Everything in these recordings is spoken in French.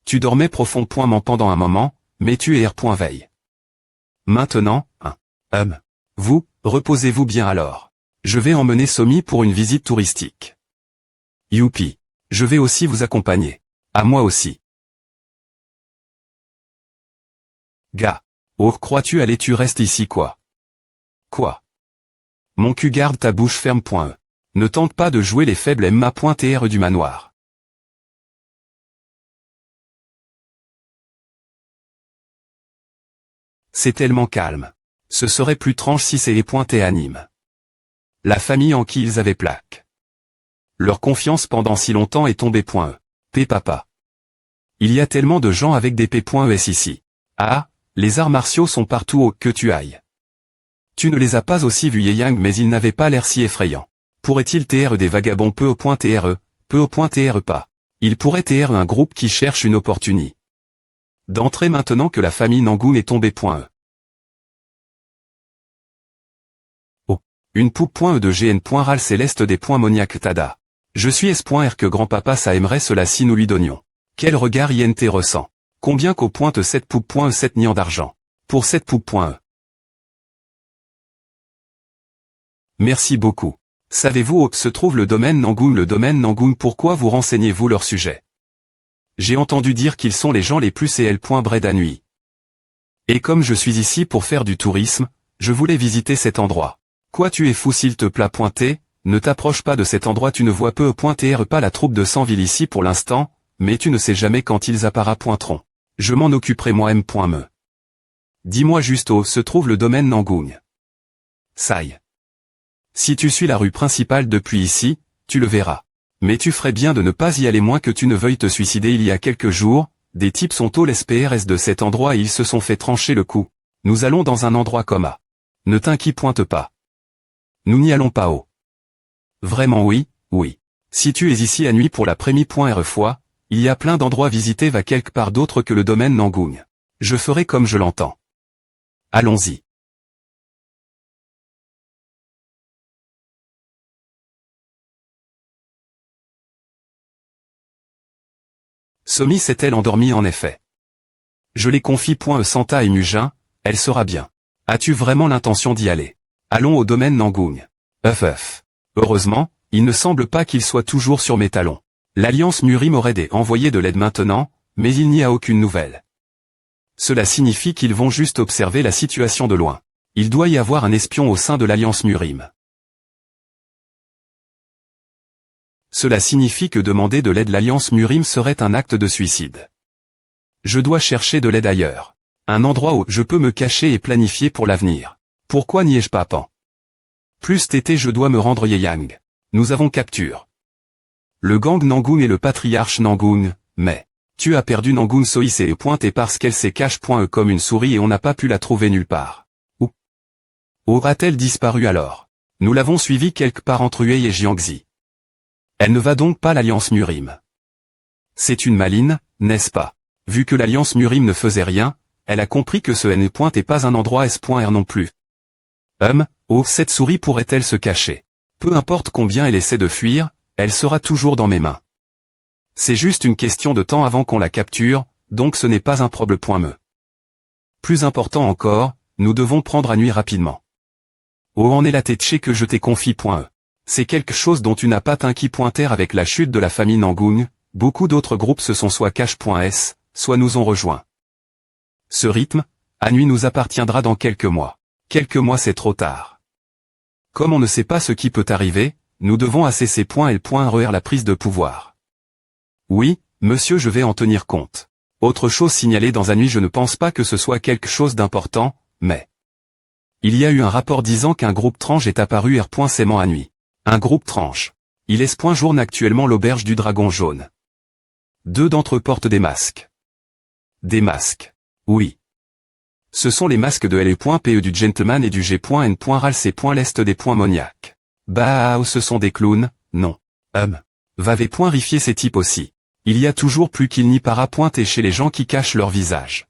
Tu dormais profond pendant un moment, mais tu es veille. Maintenant, vous, reposez-vous bien alors. Je vais emmener Somi pour une visite touristique. Youpi. Je vais aussi vous accompagner. À moi aussi. Gars. Oh, crois-tu aller, tu restes ici quoi? Quoi? Mon cul, garde ta bouche ferme. Ne tente pas de jouer les faibles Emma.tr du manoir. C'est tellement calme. Ce serait plus étrange si c'est les pointés animent. La famille en qui ils avaient plaque. Leur confiance pendant si longtemps est tombée. Papa. Il y a tellement de gens avec des P.S ici. Ah, les arts martiaux sont partout où que tu ailles. Tu ne les as pas aussi vus Yang, mais ils n'avaient pas l'air si effrayants. Pourrait-il tr des vagabonds peu.tr pas. Il pourrait tr un groupe qui cherche une opportunité d'entrer maintenant que la famille Nangoon est tombée. Oh. Une poupe. De GN. Ral céleste des Moniac Tada. Je suis S.R que grand-papa ça aimerait cela si nous lui donnions. Quel regard INT ressent. Combien qu'au pointe cette poupe. 7 niants d'argent. Pour cette poupe. Merci beaucoup. Savez-vous où se trouve le domaine Nangoon? Le domaine Nangoon, pourquoi vous renseignez-vous leur sujet? J'ai entendu dire qu'ils sont les gens les plus CL.bred à nuit. Et comme je suis ici pour faire du tourisme, je voulais visiter cet endroit. Quoi, tu es fou s'il te plaît. Ne t'approche pas de cet endroit, tu ne vois peu.tr pas la troupe de Sanville ici pour l'instant, mais tu ne sais jamais quand ils apparaîtront. Je m'en occuperai moi-même. Dis-moi juste où se trouve le domaine Nangoon. Saï. Si tu suis la rue principale depuis ici, tu le verras. Mais tu ferais bien de ne pas y aller moins que tu ne veuilles te suicider. Il y a quelques jours, des types sont au l'SPRS de cet endroit et ils se sont fait trancher le cou. Nous allons dans un endroit commun. Ne t'inquiète pas. Nous n'y allons pas haut. Vraiment oui. Si tu es ici à nuit pour la première fois, il y a plein d'endroits visités, va quelque part d'autre que le domaine Nangoon. Je ferai comme je l'entends. Allons-y. Somi s'est-elle endormie en effet? Je les confie. Santa et Mugin, elle sera bien. As-tu vraiment l'intention d'y aller? Allons au domaine Nangoon. Heureusement, il ne semble pas qu'il soit toujours sur mes talons. L'Alliance Murim aurait envoyé de l'aide maintenant, mais il n'y a aucune nouvelle. Cela signifie qu'ils vont juste observer la situation de loin. Il doit y avoir un espion au sein de l'Alliance Murim. Cela signifie que demander de l'aide l'Alliance Murim serait un acte de suicide. Je dois chercher de l'aide ailleurs. Un endroit où je peux me cacher et planifier pour l'avenir. Pourquoi n'y ai-je pas pan? Plus tété, je dois me rendre Yang. Nous avons capture. Le gang Nangoon et le patriarche Nangoon, mais tu as perdu Nangoon Soïs et et parce qu'elle s'est cache comme une souris et on n'a pas pu la trouver nulle part. Où aura-t-elle disparu alors? Nous l'avons suivie quelque part entre Huey et Jiangxi. Elle ne va donc pas l'Alliance Murim. C'est une maline, n'est-ce pas? Vu que l'Alliance Murim ne faisait rien, elle a compris que ce N. est pas un endroit S.R non plus. Cette souris pourrait-elle se cacher? Peu importe combien elle essaie de fuir, elle sera toujours dans mes mains. C'est juste une question de temps avant qu'on la capture, donc ce n'est pas un problème. Plus important encore, nous devons prendre à nuit rapidement. Où en est la tête que je t'ai confie. C'est quelque chose dont tu n'as pas t'inquiéter avec la chute de la famille Nangoon, beaucoup d'autres groupes se sont soit cache.s, soit nous ont rejoints. Ce rythme, à nuit nous appartiendra dans quelques mois. Quelques mois c'est trop tard. Comme on ne sait pas ce qui peut arriver, nous devons assesser .L.RER la prise de pouvoir. Oui, monsieur, je vais en tenir compte. Autre chose signalée dans la nuit, je ne pense pas que ce soit quelque chose d'important, mais il y a eu un rapport disant qu'un groupe tranche est apparu R.Saiement à nuit. Un groupe tranche. Il journe actuellement l'auberge du Dragon Jaune. 2 d'entre eux portent des masques. Des masques. Oui. Ce sont les masques de L.PE du Gentleman et du G.N. Ralc. L'Est des Moniac. Bah, ce sont des clowns, non. Vérifier ces types aussi. Il y a toujours plus qu'il n'y para pointer chez les gens qui cachent leur visage.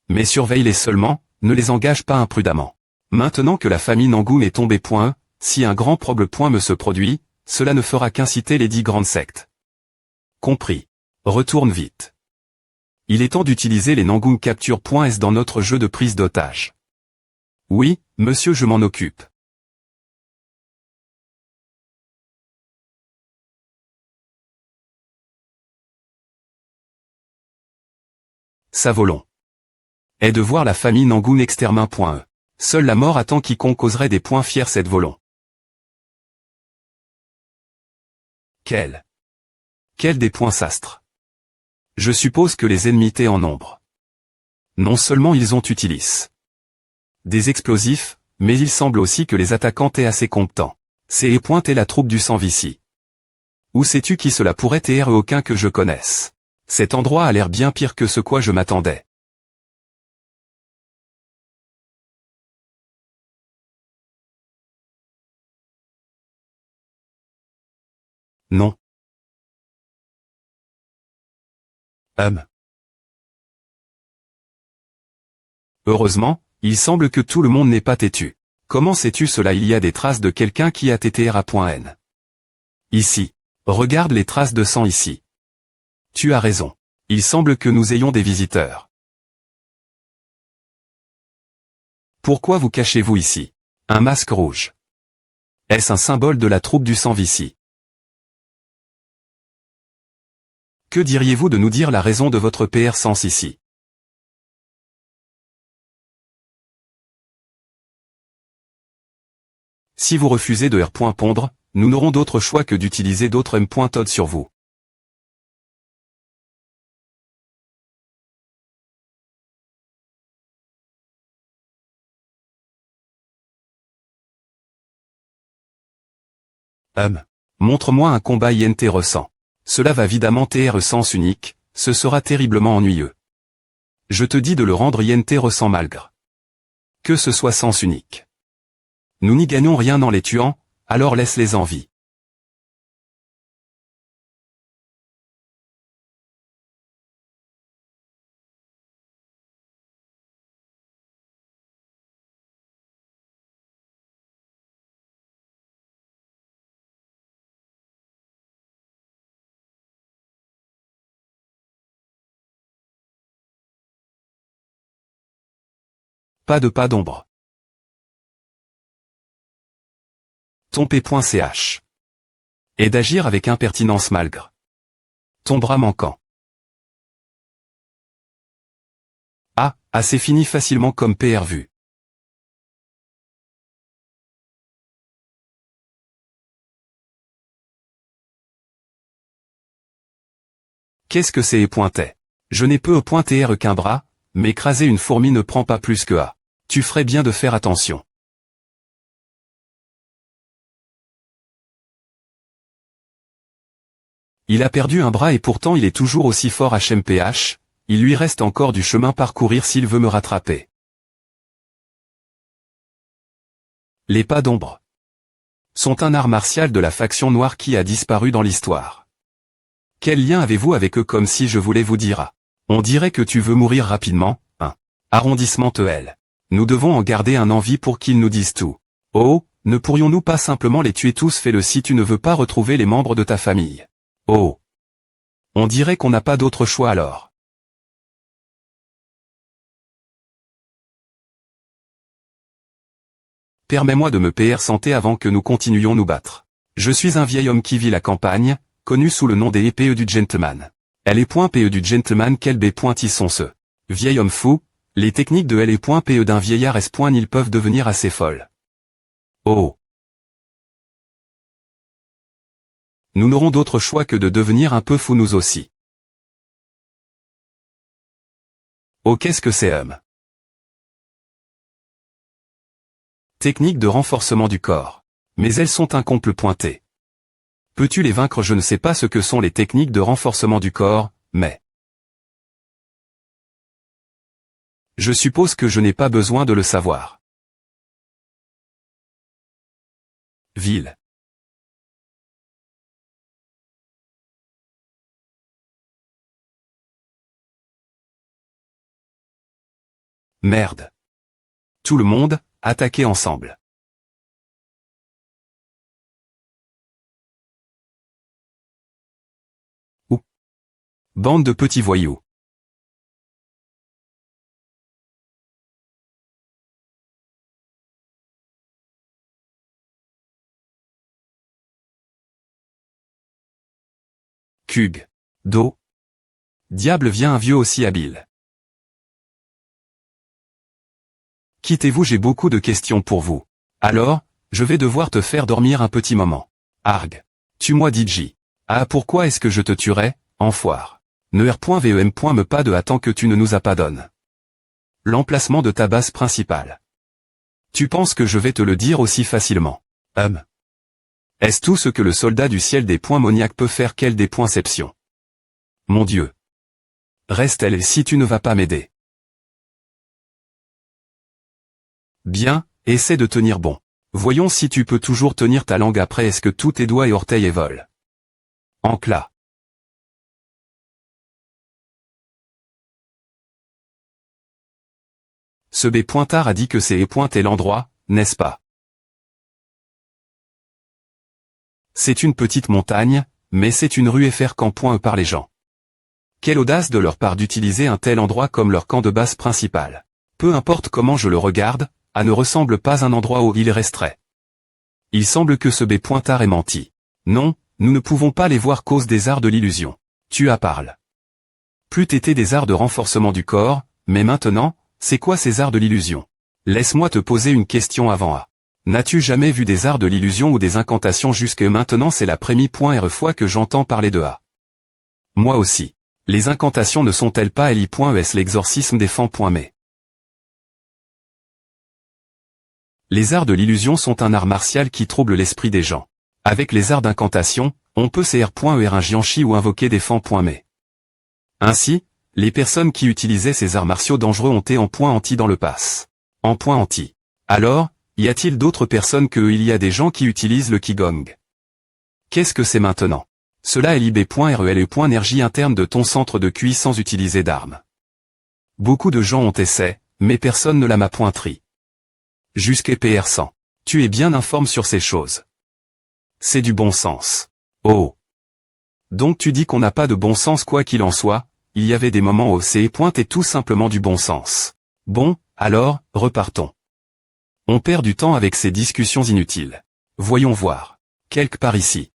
Mais surveille-les seulement, ne les engage pas imprudemment. Maintenant que la famille Nangoon est tombée. Si un grand problème se produit, cela ne fera qu'inciter les 10 grandes sectes. Compris. Retourne vite. Il est temps d'utiliser les Nangung Capture.s dans notre jeu de prise d'otage. Oui, monsieur, je m'en occupe. Savolon. Est de voir la famille Nangung extermin.e. Seule la mort attend quiconque causerait des points fiers cette volon. Quel des points sastres. Je suppose que les ennemis étaient en nombre. Non seulement ils ont utilisé des explosifs, mais il semble aussi que les attaquants étaient assez compétents. C'est pointé la troupe du sang Vici. Où sais-tu qui cela pourrait être? Aucun que je connaisse. Cet endroit a l'air bien pire que ce quoi je m'attendais. Non. Heureusement, il semble que tout le monde n'est pas têtu. Comment sais-tu cela? Il y a des traces de quelqu'un qui a ttr.n. Ici. Regarde les traces de sang ici. Tu as raison. Il semble que nous ayons des visiteurs. Pourquoi vous cachez-vous ici? Un masque rouge. Est-ce un symbole de la troupe du sang Vici? Que diriez-vous de nous dire la raison de votre présence ici? Si vous refusez de R.pondre, nous n'aurons d'autre choix que d'utiliser d'autres M.Todd sur vous. Montre-moi un combat INT ressent. Cela va évidemment TR sens unique, ce sera terriblement ennuyeux. Je te dis de le rendre INT ressent malgré que ce soit sens unique. Nous n'y gagnons rien en les tuant, alors laisse-les en vie. Pas de pas d'ombre. Ton P.ch. Et d'agir avec impertinence malgré ton bras manquant. Ah, c'est fini facilement comme PR vu. Qu'est-ce que c'est pointait? Je n'ai peu pointé R qu'un bras, mais écraser une fourmi ne prend pas plus que A. Tu ferais bien de faire attention. Il a perdu un bras et pourtant il est toujours aussi fort HMPH, il lui reste encore du chemin parcourir s'il veut me rattraper. Les pas d'ombre sont un art martial de la faction noire qui a disparu dans l'histoire. Quel lien avez-vous avec eux? Comme si je voulais vous dire ah, on dirait que tu veux mourir rapidement, hein. Arrondissement EL. Nous devons en garder un envie pour qu'ils nous disent tout. Oh, ne pourrions-nous pas simplement les tuer tous? Fais-le si tu ne veux pas retrouver les membres de ta famille. Oh. On dirait qu'on n'a pas d'autre choix alors. Permets-moi de me PR santé avant que nous continuions nous battre. Je suis un vieil homme qui vit la campagne, connu sous le nom des épées du gentleman. Elle est .pe du gentleman, quel B.ils sont ceux. Vieil homme fou, les techniques de L et .pe d'un vieillard S. Ils peuvent devenir assez folles. Oh. Nous n'aurons d'autre choix que de devenir un peu fous nous aussi. Oh, qu'est-ce que c'est Technique de renforcement du corps. Mais elles sont un comble pointé. Peux-tu les vaincre? Je ne sais pas ce que sont les techniques de renforcement du corps, mais je suppose que je n'ai pas besoin de le savoir. Ville. Merde. Tout le monde, attaquez ensemble. Ou. Bande de petits voyous. Kug. Do. Diable vient un vieux aussi habile. Quittez-vous, j'ai beaucoup de questions pour vous. Alors, je vais devoir te faire dormir un petit moment. Arg. Tue-moi Didji. Ah, pourquoi est-ce que je te tuerais, enfoire. Ne r.vem. Me pas de attends que tu ne nous abandonnes. L'emplacement de ta base principale. Tu penses que je vais te le dire aussi facilement? Est-ce tout ce que le soldat du ciel des points moniaques peut faire? Quelle dépoinception. Mon Dieu. Reste-elle si tu ne vas pas m'aider. Bien, essaie de tenir bon. Voyons si tu peux toujours tenir ta langue après est-ce que tous tes doigts et orteils volent. Enclat. Ce B. Pointard a dit que c'est pointé l'endroit, n'est-ce pas? C'est une petite montagne, mais c'est une rue FR camp point par les gens. Quelle audace de leur part d'utiliser un tel endroit comme leur camp de base principal. Peu importe comment je le regarde, A ne ressemble pas un endroit où il resterait. Il semble que ce B. Pointard ait menti. Non, nous ne pouvons pas les voir cause des arts de l'illusion. Tu as parlé. Plus t'étais des arts de renforcement du corps, mais maintenant, c'est quoi ces arts de l'illusion? Laisse-moi te poser une question avant A. N'as-tu jamais vu des arts de l'illusion ou des incantations jusque maintenant? C'est la première fois que j'entends parler de A. Moi aussi. Les incantations ne sont-elles pas li.es l'exorcisme des mais les arts de l'illusion sont un art martial qui trouble l'esprit des gens. Avec les arts d'incantation, on peut cr.er un jianchi ou invoquer des mais. Ainsi, les personnes qui utilisaient ces arts martiaux dangereux ont été en point anti dans le pass. En point anti. Alors, y a-t-il d'autres personnes que il y a des gens qui utilisent le Qigong? Qu'est-ce que c'est maintenant? Cela est lib.rele.énergie interne de ton centre de QI sans utiliser d'armes. Beaucoup de gens ont essayé, mais personne ne l'a m'a pointerie. Jusqu'à PR100. Tu es bien informé sur ces choses. C'est du bon sens. Oh. Donc tu dis qu'on n'a pas de bon sens quoi qu'il en soit, il y avait des moments où c'est pointé tout simplement du bon sens. Bon, alors, repartons. On perd du temps avec ces discussions inutiles. Voyons voir. Quelque part ici.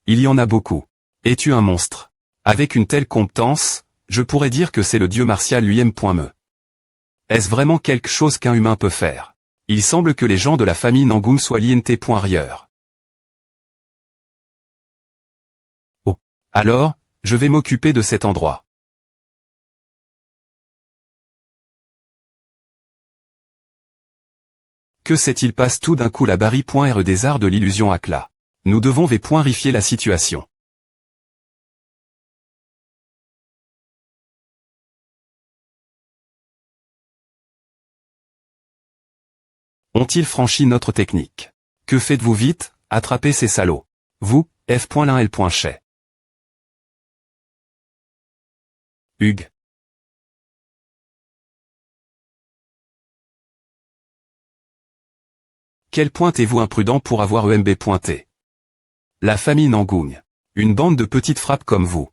Il y en a beaucoup. Es-tu un monstre? Avec une telle compétence, je pourrais dire que c'est le dieu martial lui-même. Est-ce vraiment quelque chose qu'un humain peut faire? Il semble que les gens de la famille Nangun soient l'INT.rieur. Oh. Alors, je vais m'occuper de cet endroit. Que s'est-il passe tout d'un coup la barri.re des arts de l'illusion à Cla. Nous devons vérifier la situation. Ont-ils franchi notre technique? Que faites-vous vite? Attrapez ces salauds. Vous, F.1L.Chet. Hugues. Quel point êtes-vous imprudent pour avoir EMB pointé? La famille Nangung. Une bande de petites frappes comme vous.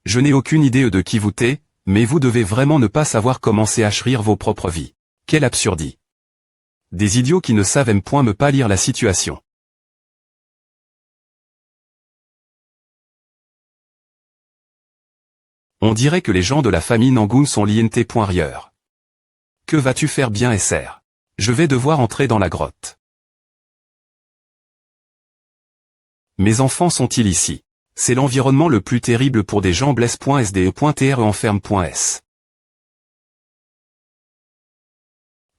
Je n'ai aucune idée de qui vous êtes, mais vous devez vraiment ne pas savoir comment c'est achérir vos propres vies. Quelle absurdie. Des idiots qui ne savent même point me pas lire la situation. On dirait que les gens de la famille Nangun sont l'INT.rieur. Que vas-tu faire bien SR? Je vais devoir entrer dans la grotte. Mes enfants sont-ils ici? C'est l'environnement le plus terrible pour des gens blesse.sde.tr enferme.s.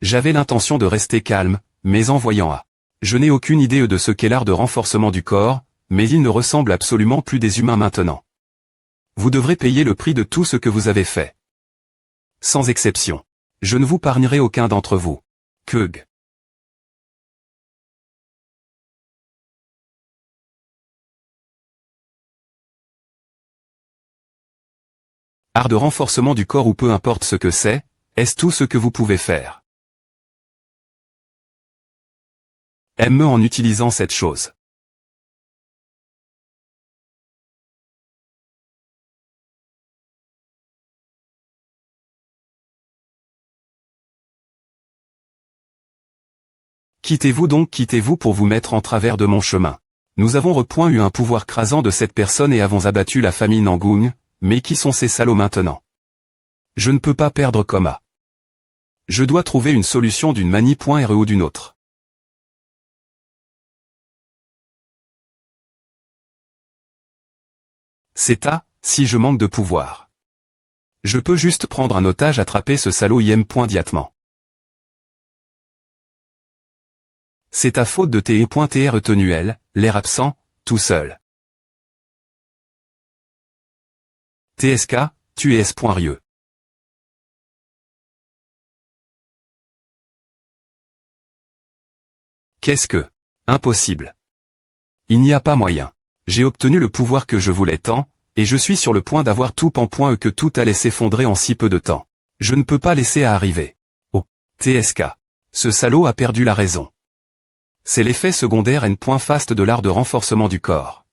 J'avais l'intention de rester calme, mais en voyant A. Je n'ai aucune idée de ce qu'est l'art de renforcement du corps, mais il ne ressemble absolument plus des humains maintenant. Vous devrez payer le prix de tout ce que vous avez fait. Sans exception. Je ne vous épargnerai aucun d'entre vous. Kug. Art de renforcement du corps ou peu importe ce que c'est, est-ce tout ce que vous pouvez faire? Aime-me en utilisant cette chose. Quittez-vous pour vous mettre en travers de mon chemin. Nous avons eu un pouvoir crasant de cette personne et avons abattu la famille Nangung, mais qui sont ces salauds maintenant? Je ne peux pas perdre Coma. Je dois trouver une solution d'une manie.re ou d'une autre. C'est si je manque de pouvoir. Je peux juste prendre un otage, attraper ce salaud im.diatement. C'est ta faute de tes retenu elle, l'air absent, tout seul. TSK, tu es s.rieux. Qu'est-ce que? Impossible. Il n'y a pas moyen. J'ai obtenu le pouvoir que je voulais tant, et je suis sur le point d'avoir tout en que tout allait s'effondrer en si peu de temps. Je ne peux pas laisser à arriver. Oh, TSK. Ce salaud a perdu la raison. C'est l'effet secondaire n.fast de l'art de renforcement du corps.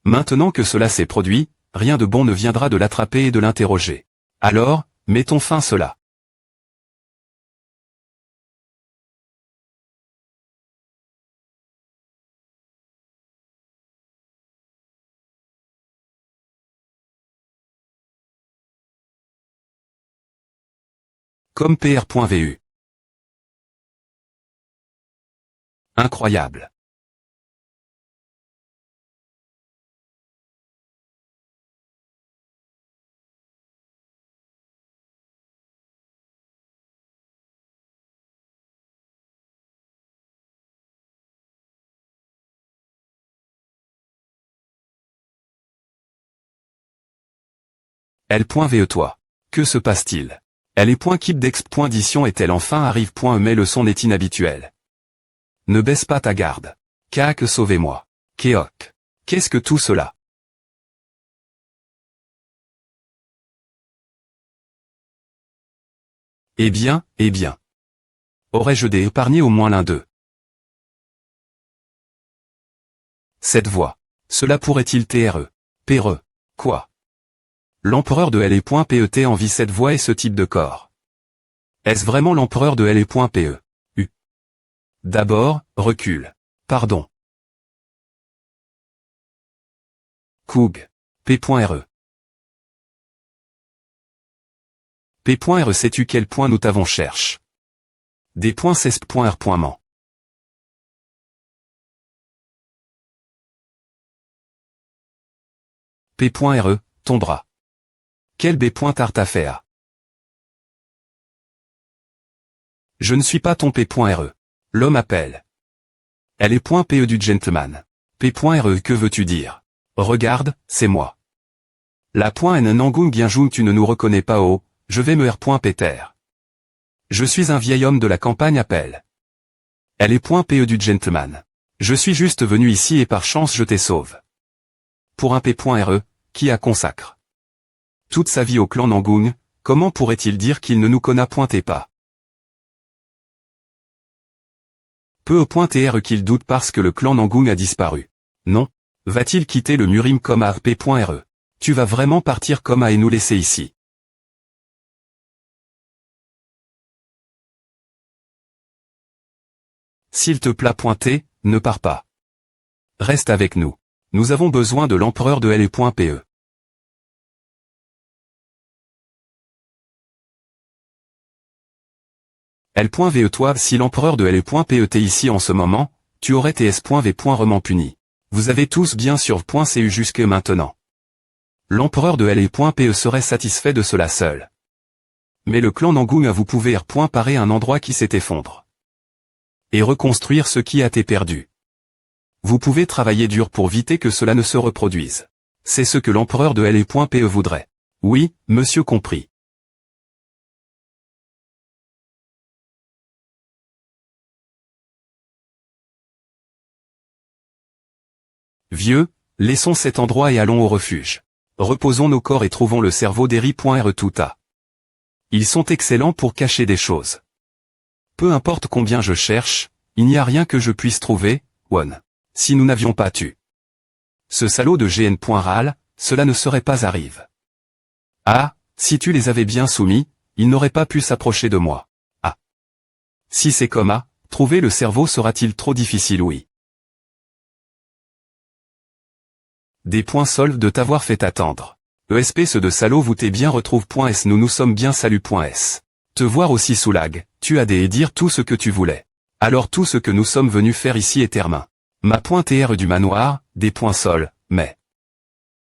Maintenant que cela s'est produit, rien de bon ne viendra de l'attraper et de l'interroger. Alors, mettons fin à cela. Comme pr.vu. Incroyable. L.ve toi. Que se passe-t-il? Elle est .keep d'ex.dition est-elle enfin arrive .mais le son est inhabituel. Ne baisse pas ta garde. Kaak sauvez-moi. Keok. Qu'est-ce que tout cela? Eh bien. Aurais-je épargné au moins l'un d'eux? Cette voix. Cela pourrait-il Pere. Quoi? L'empereur de L.PET envie cette voix et ce type de corps. Est-ce vraiment l'empereur de L.PE? D'abord, recule. Pardon. Coug. P.re. P.re sais-tu quel point nous t'avons cherche? Des points cesp.r.ment. P.re, ton bras. Quel B.tartafea? Je ne suis pas ton P.re. L'homme appelle. Elle est .pe du gentleman. P.re que veux-tu dire? Regarde, c'est moi. La .n Nangung Gienjung tu ne nous reconnais pas oh, je vais me R.Peter. Je suis un vieil homme de la campagne appelle. Elle est .pe du gentleman. Je suis juste venu ici et par chance je t'ai sauve. Pour un P.re, qui a consacre toute sa vie au clan Nangung, comment pourrait-il dire qu'il ne nous connaît pas? Peu au .tr qu'il doute parce que le clan Nangung a disparu. Non. Va-t-il quitter le Murim comme à P.re? Tu vas vraiment partir comme à et nous laisser ici? S'il te plaît ne pars pas. Reste avec nous. Nous avons besoin de l'empereur de L.PE. L.ve toi si l'empereur de L.PE t'est ici en ce moment, tu aurais tes S.v. Remant puni. Vous avez tous bien sur .cu jusque maintenant. L'empereur de L.PE serait satisfait de cela seul. Mais le clan Nangung a vous pouvez parer un endroit qui s'est effondre. Et reconstruire ce qui a été perdu. Vous pouvez travailler dur pour éviter que cela ne se reproduise. C'est ce que l'empereur de L.PE voudrait. Oui, monsieur compris. Vieux, laissons cet endroit et allons au refuge. Reposons nos corps et trouvons le cerveau d'Eri.re tout à. Ils sont excellents pour cacher des choses. Peu importe combien je cherche, Il n'y a rien que je puisse trouver, Won. Si nous n'avions pas tu. Ce salaud de GN. Râle, cela ne serait pas arrive. Ah, si tu les avais bien soumis, ils n'auraient pas pu s'approcher de moi. Ah. Si c'est comme A, trouver le cerveau sera-t-il trop difficile, oui. Des points solves de t'avoir fait attendre. ESP ce de salaud vous t'es bien retrouve.s nous nous sommes bien salut.s. Te voir aussi sous lag, tu as des et dire tout ce que tu voulais. Alors tout ce que nous sommes venus faire ici est termin. Ma pointe TR du manoir, des points sol, mais.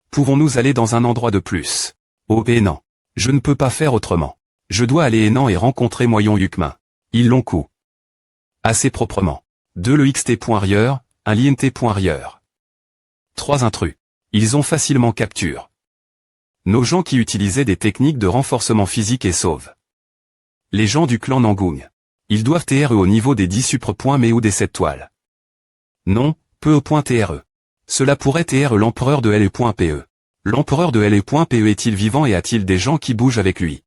Pouvons-nous aller dans un endroit de plus? Oh et non. Je ne peux pas faire autrement. Je dois aller et non et rencontrer Moyon Yukmin. Ils l'ont coup. Assez proprement. 2 le xt.rieur, un l'int.rieur. 3 intrus. Ils ont facilement capture. Nos gens qui utilisaient des techniques de renforcement physique et sauvent. Les gens du clan Nangung. Ils doivent TRE au niveau des 10 supre. Mais ou des 7 toiles. Non, peu au point TRE. Cela pourrait TRE l'empereur de LE.PE. L'empereur de LE.PE est-il vivant et a-t-il des gens qui bougent avec lui?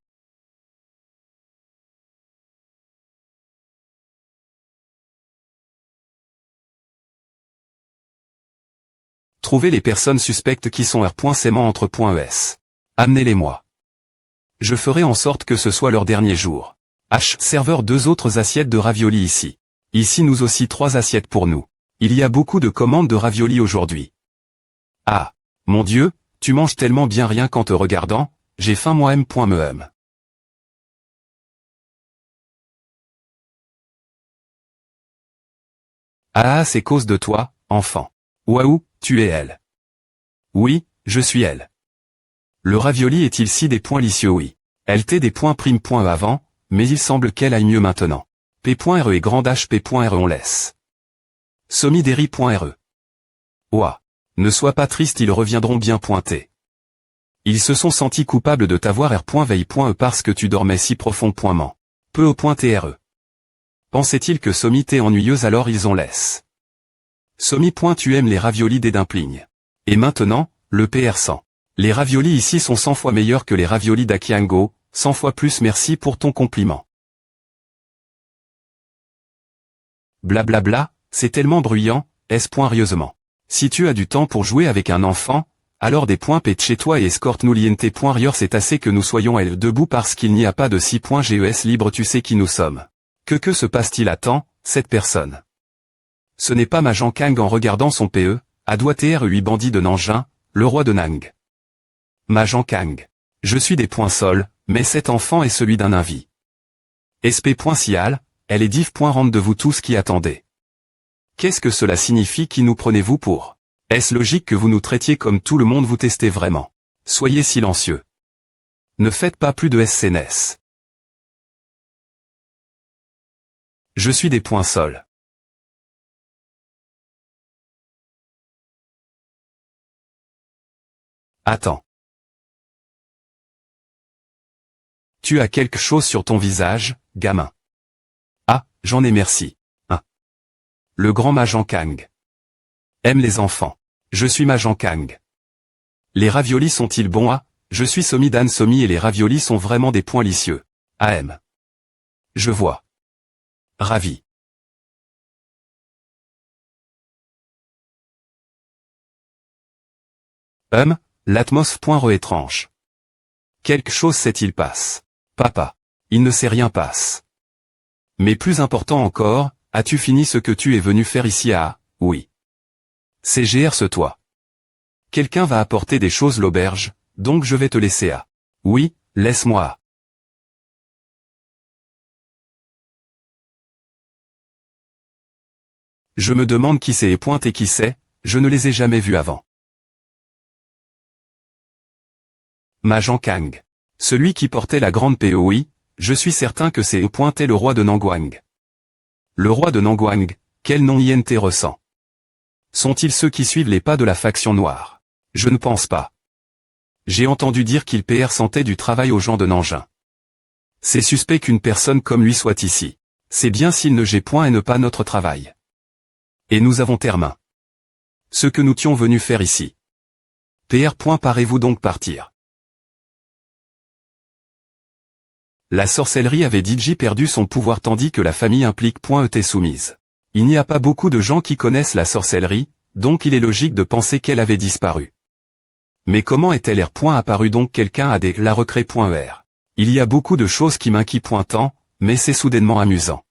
Trouvez les personnes suspectes qui sont R.Sément entre .es. Amenez-les-moi. Je ferai en sorte que ce soit leur dernier jour. H. Serveur 2 autres assiettes de ravioli ici. Ici nous aussi 3 assiettes pour nous. Il y a beaucoup de commandes de ravioli aujourd'hui. Ah. Mon Dieu, tu manges tellement bien rien qu'en te regardant, j'ai faim moi m.me. Ah c'est cause de toi, enfant. Waouh, tu es elle. Oui, je suis elle. Le ravioli est-il si des points licieux oui. LT des points prime point avant, mais il semble qu'elle aille mieux maintenant. P.re et grand HP.re on laisse. Somideri.re. Ouah. Ne sois pas triste ils reviendront bien pointés. Ils se sont sentis coupables de t'avoir R.veille.e parce que tu dormais si profond.ment. Peu au point TRE. Pensait-il que Somi t'est ennuyeuse alors ils ont laisse. Somi. Tu aimes les raviolis des dumplings. Et maintenant, le PR100. Les raviolis ici sont 100 fois meilleurs que les raviolis d'Akiango, 100 fois plus merci pour ton compliment. Blablabla, c'est tellement bruyant, rieusement. Si tu as du temps pour jouer avec un enfant, alors des points pète chez toi et escorte-nous l'INT.rieur c'est assez que nous soyons elle debout parce qu'il n'y a pas de 6 points GES libre tu sais qui nous sommes. Que se passe-t-il à temps, cette personne? Ce n'est pas ma Jean Kang en regardant son PE, à doigt TR8 bandit de Nanjing, le roi de Nang. Ma Jean Kang. Je suis des points sol, mais cet enfant est celui d'un invi. SP.sial, elle est div. Rentre de vous tous qui attendez. Qu'est-ce que cela signifie qui nous prenez-vous pour? Est-ce logique que vous nous traitiez comme tout le monde vous testez vraiment? Soyez silencieux. Ne faites pas plus de SNS. Je suis des points sol. Attends. Tu as quelque chose sur ton visage, gamin. Ah, j'en ai merci. Le grand ma Jean Kang. Aime les enfants. Je suis ma Jean Kang. Les raviolis sont-ils bons? Ah, je suis Somi Dan Somi et les raviolis sont vraiment des points licieux. AM. Je vois. Ravi. L'atmos.re étrange. Quelque chose s'est-il passe. Papa. Il ne s'est rien passe. Mais plus important encore, as-tu fini ce que tu es venu faire ici à? Oui. CGR ce toi. Quelqu'un va apporter des choses l'auberge, donc je vais te laisser à. Oui, laisse-moi à. Je me demande qui c'est et pointe et qui c'est, je ne les ai jamais vus avant. Ma Jean Kang. Celui qui portait la grande PE oui, je suis certain que c'est pointé le roi de Nangwang. Le roi de Nangwang, quel nom INT ressent? Sont-ils ceux qui suivent les pas de la faction noire? Je ne pense pas. J'ai entendu dire qu'il PR sentait du travail aux gens de Nanjing. C'est suspect qu'une personne comme lui soit ici. C'est bien s'il ne j'ai point et ne pas notre travail. Et nous avons termin. Ce que nous étions venus faire ici. PR. Parez-vous donc partir? La sorcellerie avait DJ perdu son pouvoir tandis que la famille implique. Était soumise. Il n'y a pas beaucoup de gens qui connaissent la sorcellerie, donc il est logique de penser qu'elle avait disparu. Mais comment est-elle apparu donc quelqu'un a des la recrée.er. Il y a beaucoup de choses qui m'inquient tant, mais c'est soudainement amusant.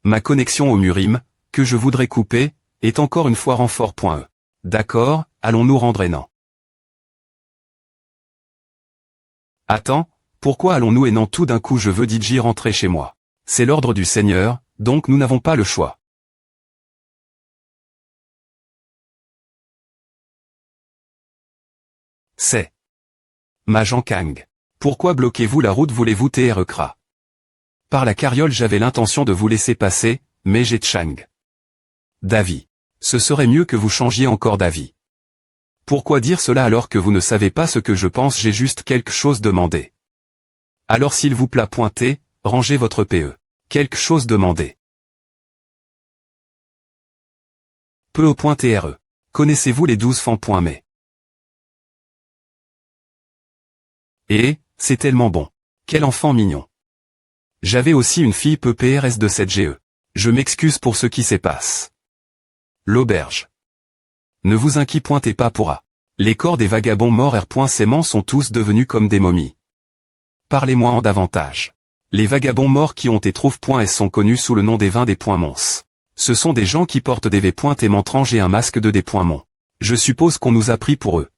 Ma connexion au Murim, que je voudrais couper, est encore une fois renfort.e. D'accord, allons-nous rendre aidant. Attends, pourquoi allons-nous aidant tout d'un coup je veux DJ rentrer chez moi. C'est l'ordre du Seigneur, donc nous n'avons pas le choix. C'est ma Jean Kang. Pourquoi bloquez-vous la route voulez-vous TRECRA? Par la carriole j'avais l'intention de vous laisser passer, mais j'ai Chang. D'avis. Ce serait mieux que vous changiez encore d'avis. Pourquoi dire cela alors que vous ne savez pas ce que je pense? J'ai juste quelque chose demandé. Alors s'il vous plaît pointez, rangez votre PE. Quelque chose demandé. PE.TRE. Connaissez-vous les 12 fans.me? Et, c'est tellement bon. Quel enfant mignon. J'avais aussi une fille PPRS de 7GE. Je m'excuse pour ce qui s'est passe. L'auberge. Ne vous inquiétez pas pour A. Les corps des vagabonds morts R.Sément sont tous devenus comme des momies. Parlez-moi en davantage. Les vagabonds morts qui ont et trouvent.s sont connus sous le nom des vins des .mons. Ce sont des gens qui portent des V.et m'entrange et un masque de des .mons. Je suppose qu'on nous a pris pour eux.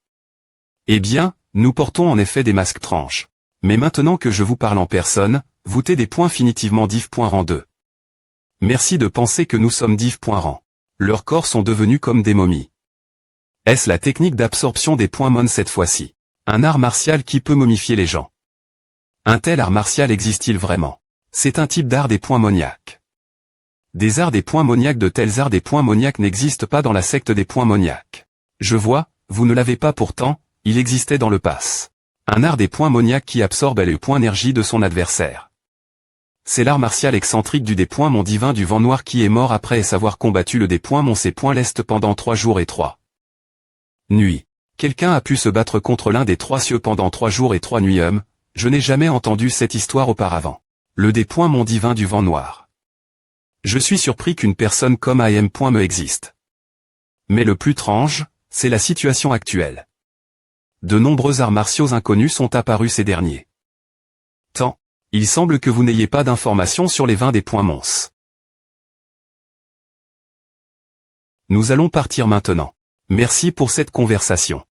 Eh bien, nous portons en effet des masques tranches. Mais maintenant que je vous parle en personne, vous t'es des points finitivement div.rang 2. Merci de penser que nous sommes div.rang. Leurs corps sont devenus comme des momies. Est-ce la technique d'absorption des .mon cette fois-ci? Un art martial qui peut momifier les gens. Un tel art martial existe-t-il vraiment? C'est un type d'art des moniaques. Des arts des moniaques de tels arts des moniaques n'existent pas dans la secte des moniaques. Je vois, vous ne l'avez pas pourtant, il existait dans le pass. Un art des moniaques qui absorbe le point énergie de son adversaire. C'est l'art martial excentrique du mon divin du vent noir qui est mort après avoir combattu le mon l'est pendant 3 jours et 3 nuits. Quelqu'un a pu se battre contre l'un des 3 cieux pendant 3 jours et 3 nuits. Je n'ai jamais entendu cette histoire auparavant. Le mon divin du vent noir. Je suis surpris qu'une personne comme AM.me existe. Mais le plus étrange, c'est la situation actuelle. De nombreux arts martiaux inconnus sont apparus ces derniers temps. Il semble que vous n'ayez pas d'informations sur les vins des mons. Nous allons partir maintenant. Merci pour cette conversation.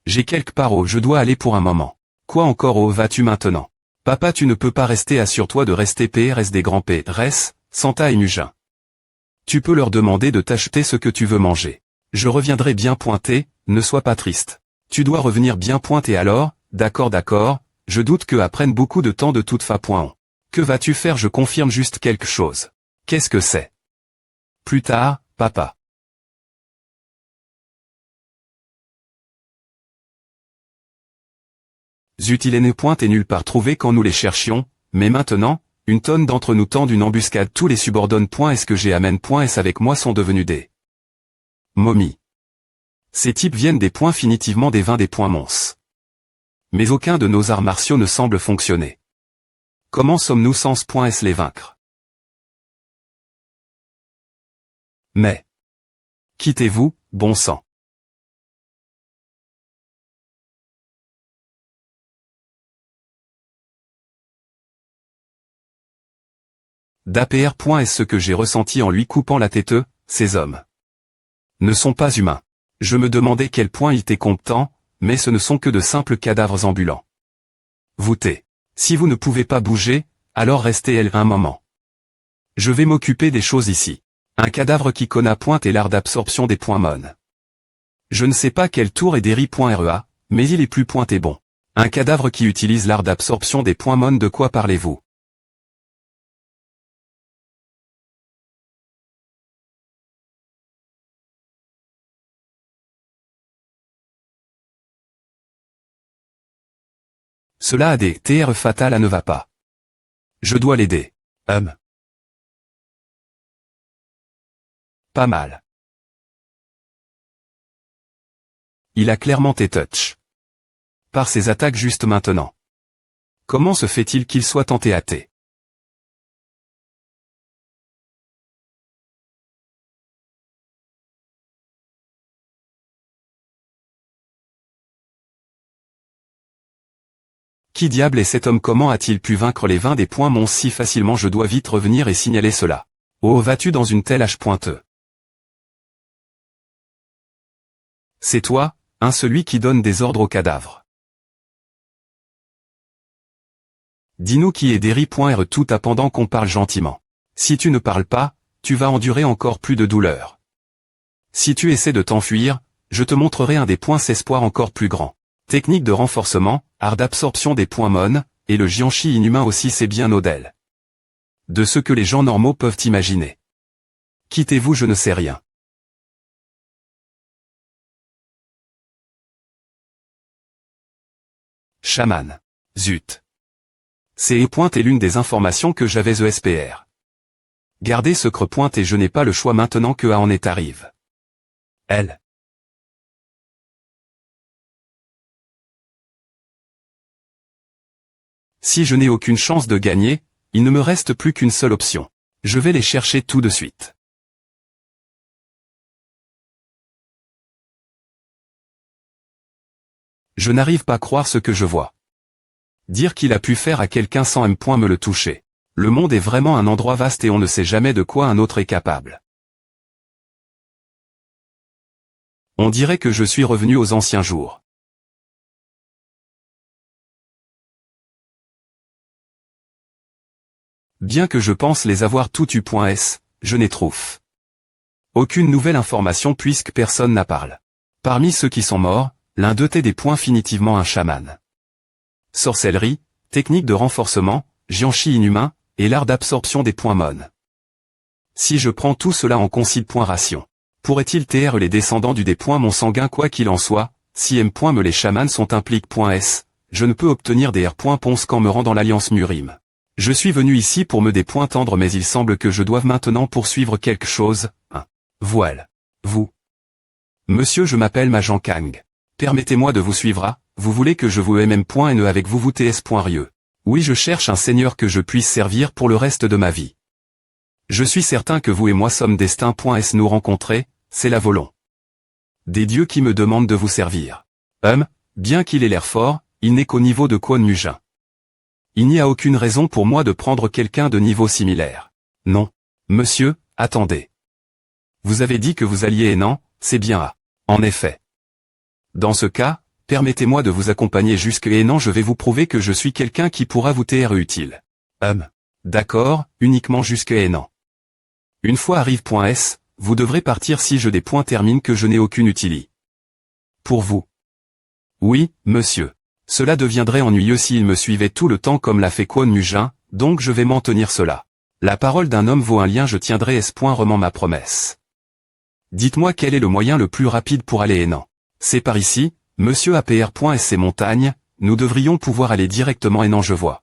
J'ai quelque part où je dois aller pour un moment. Quoi encore où vas-tu maintenant? Papa tu ne peux pas rester, assure-toi de rester PRS des grands PRS, Santa et Mugin. Tu peux leur demander de t'acheter ce que tu veux manger. Je reviendrai bien pointé, ne sois pas triste. Tu dois revenir bien pointé alors, d'accord, je doute que apprenne beaucoup de temps de toute façon. Que vas-tu faire? Je confirme juste quelque chose. Qu'est-ce que c'est? Plus tard, papa. Zut il est né point et nulle part trouvé quand nous les cherchions, mais maintenant, une tonne d'entre nous tendent une embuscade tous les subordonnent. Est-ce que j'ai amène.s avec moi sont devenus des momies. Ces types viennent des finitivement des vins des mons. Mais aucun de nos arts martiaux ne semble fonctionner. Comment sommes-nous sans s les vaincre? Mais quittez-vous, bon sang. d'APR. Est-ce que j'ai ressenti en lui coupant la tête? Ces hommes ne sont pas humains. Je me demandais quel point ils étaient compétents, mais ce ne sont que de simples cadavres ambulants. Voûtez. Si vous ne pouvez pas bouger, alors restez un moment. Je vais m'occuper des choses ici. Un cadavre qui connaît point et l'art d'absorption des mon. Je ne sais pas quel tour est d'Eri.rea, mais il est plus pointé bon. Un cadavre qui utilise l'art d'absorption des mon. De quoi parlez-vous? Cela a des TR fatales à ne va pas. Je dois l'aider. Pas mal. Il a clairement été touch. Par ses attaques juste maintenant. Comment se fait-il qu'il soit tenté athée? Qui diable est cet homme? Comment a-t-il pu vaincre les 20 des points mons si facilement? Je dois vite revenir et signaler cela. Oh, vas-tu dans une telle hache pointeux? C'est toi, celui qui donne des ordres aux cadavres. Dis-nous qui est Derry.r tout à pendant qu'on parle gentiment. Si tu ne parles pas, tu vas endurer encore plus de douleur. Si tu essaies de t'enfuir, je te montrerai un des points espoir encore plus grand. Technique de renforcement, art d'absorption des points mon, et le Jianshi inhumain aussi c'est bien au-delà de ce que les gens normaux peuvent imaginer. Quittez-vous, je ne sais rien. Chaman. Zut. C'est pointe est l'une des informations que j'avais ESPR. Gardez ce creux pointe et je n'ai pas le choix maintenant que A en est arrive. Elle. Si je n'ai aucune chance de gagner, il ne me reste plus qu'une seule option. Je vais les chercher tout de suite. Je n'arrive pas à croire ce que je vois. Dire qu'il a pu faire à quelqu'un sans me le toucher. Le monde est vraiment un endroit vaste et on ne sait jamais de quoi un autre est capable. On dirait que je suis revenu aux anciens jours. Bien que je pense les avoir tout u.s, je n'ai trouve aucune nouvelle information puisque personne n'a parlé. Parmi ceux qui sont morts, l'un d'eux est définitivement un chaman. Sorcellerie, technique de renforcement, Jianshi inhumain, et l'art d'absorption des points mon. Si je prends tout cela en considération, pourrait-il taire les descendants du des points mon sanguin? Quoi qu'il en soit, si me les chamans sont impliques.s, je ne peux obtenir des r.ponce qu'en me rendant l'alliance Murim. Je suis venu ici pour me des points tendre mais il semble que je doive maintenant poursuivre quelque chose. Voile. Vous. Monsieur, je m'appelle Majan Kang. Permettez-moi de vous suivre. Vous voulez que je vous ne avec vous ts.rieux. Oui, je cherche un seigneur que je puisse servir pour le reste de ma vie. Je suis certain que vous et moi sommes destinés.s nous rencontrer, c'est la volonté des dieux qui me demandent de vous servir. Bien qu'il ait l'air fort, il n'est qu'au niveau de Kwon Mujin. Il n'y a aucune raison pour moi de prendre quelqu'un de niveau similaire. Non. Monsieur, attendez. Vous avez dit que vous alliez et non, c'est bien à. En effet. Dans ce cas, permettez-moi de vous accompagner jusque Hénan, je vais vous prouver que je suis quelqu'un qui pourra vous être utile. D'accord, uniquement jusque Hénan. Une fois arrive.s, vous devrez partir si je des points termine que je n'ai aucune utilité. Pour vous. Oui, monsieur. Cela deviendrait ennuyeux s'il me suivait tout le temps comme l'a fait Kwon Mujin, donc je vais m'en tenir cela. La parole d'un homme vaut un lien, je tiendrai rement ma promesse. Dites-moi quel est le moyen le plus rapide pour aller Hénan. C'est par ici, monsieur APR.s ces montagnes, nous devrions pouvoir aller directement Hénan je vois.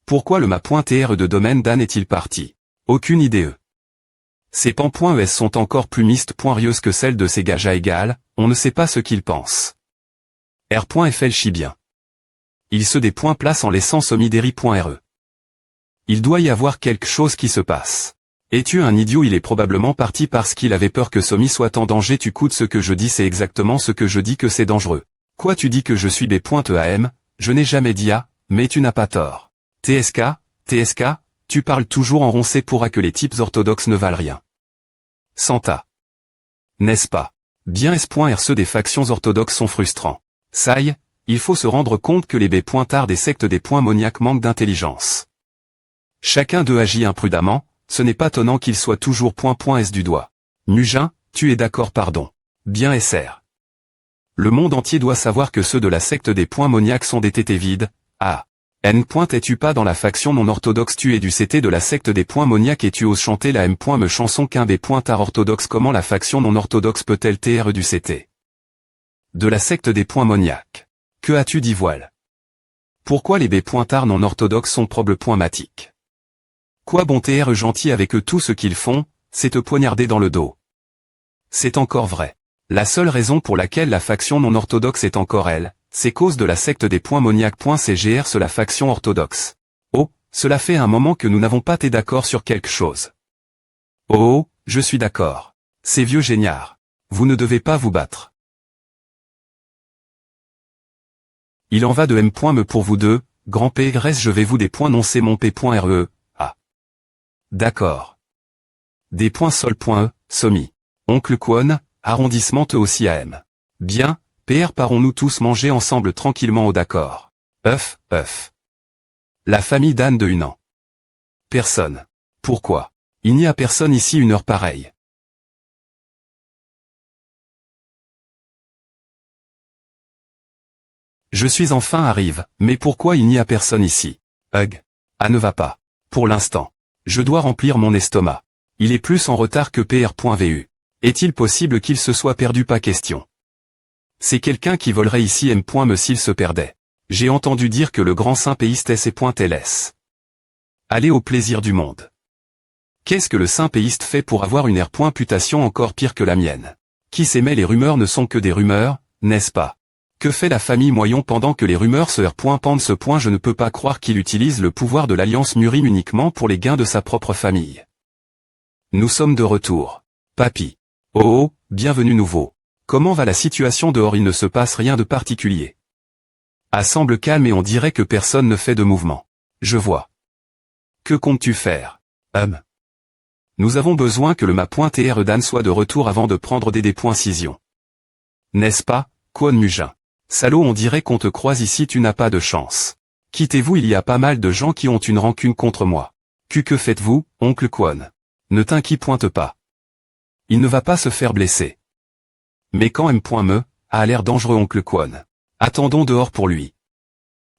Pourquoi le map.tr de domaine d'Anne est-il parti? Aucune idée. Ces pans.es sont encore plus mistes.rieuses que celles de ces gajas égales, on ne sait pas ce qu'ils pensent. R.fl chie bien. Il se des points place en laissant somideri.re. Il doit y avoir quelque chose qui se passe. Es-tu un idiot? Il est probablement parti parce qu'il avait peur que Somi soit en danger. Tu coûtes ce que je dis, c'est exactement ce que je dis que c'est dangereux. Quoi, tu dis que je suis B.am, je n'ai jamais dit A, mais tu n'as pas tort. TSK, tu parles toujours en roncé pour que les types orthodoxes ne valent rien. Santa. N'est-ce pas? Bien S.R. Des factions orthodoxes sont frustrants. Saï, il faut se rendre compte que les B.tards des sectes des points moniaques manquent d'intelligence. Chacun d'eux agit imprudemment, ce n'est pas étonnant qu'il soit toujours .s du doigt. Mujin, tu es d'accord? Pardon. Bien SR. Le monde entier doit savoir que ceux de la secte des points moniaques sont des tétés vides. N. Es-tu pas dans la faction non orthodoxe? Tu es du CT de la secte des points moniaques et tu oses chanter la me chanson qu'un B.tar orthodoxe. Comment la faction non orthodoxe peut-elle être du CT de la secte des points moniaques? Que as-tu dit voile? Pourquoi les B.tar non orthodoxes sont problématiques? Quoi bon TR gentil avec eux, tout ce qu'ils font, c'est te poignarder dans le dos. C'est encore vrai. La seule raison pour laquelle la faction non orthodoxe est encore elle, C'est cause de la secte des .moniac.cgr, la faction orthodoxe. Oh, cela fait un moment que nous n'avons pas été d'accord sur quelque chose. Oh, je suis d'accord. C'est vieux géniard. Vous ne devez pas vous battre. Il en va de M.me pour vous deux, grand PRS, je vais vous des points non c'est mon P.RE. Ah. D'accord. Des points sol.E, Somi. Oncle Kwon, arrondissement eux aussi AM. Bien, PR, partons-nous tous manger ensemble tranquillement au d'accord. Œuf. La famille d'Anne de Hunan. Personne. Pourquoi? Il n'y a personne ici une heure pareille. Je suis enfin arrive, mais pourquoi il n'y a personne ici? Hug. Ah, ne va pas. Pour l'instant. Je dois remplir mon estomac. Il est plus en retard que PR.vu. Est-il possible qu'il se soit perdu? Pas question. C'est quelqu'un qui volerait ici M.me s'il se perdait. J'ai entendu dire que le grand saint-péiste S.LS. Allez au plaisir du monde. Qu'est-ce que le saint-péiste fait pour avoir une R.putation encore pire que la mienne? Qui sait, mais les rumeurs ne sont que des rumeurs, n'est-ce pas? Que fait la famille Moyon pendant que les rumeurs se pendent ce point? Je ne peux pas croire qu'il utilise le pouvoir de l'Alliance Murim uniquement pour les gains de sa propre famille. Nous sommes de retour. Papy. Oh, bienvenue nouveau. Comment va la situation dehors? Il ne se passe rien de particulier. Ah, semble calme et on dirait que personne ne fait de mouvement. Je vois. Que comptes-tu faire? Nous avons besoin que le ma.TR Dan soit de retour avant de prendre des décisions. N'est-ce pas, Kwon Mujin? Salaud, on dirait qu'on te croise ici, tu n'as pas de chance. Quittez-vous, il y a pas mal de gens qui ont une rancune contre moi. Que faites-vous, oncle Kwon? Ne t'inquiète pas. Il ne va pas se faire blesser. Mais quand M.me a l'air dangereux, oncle Kwon. Attendons dehors pour lui.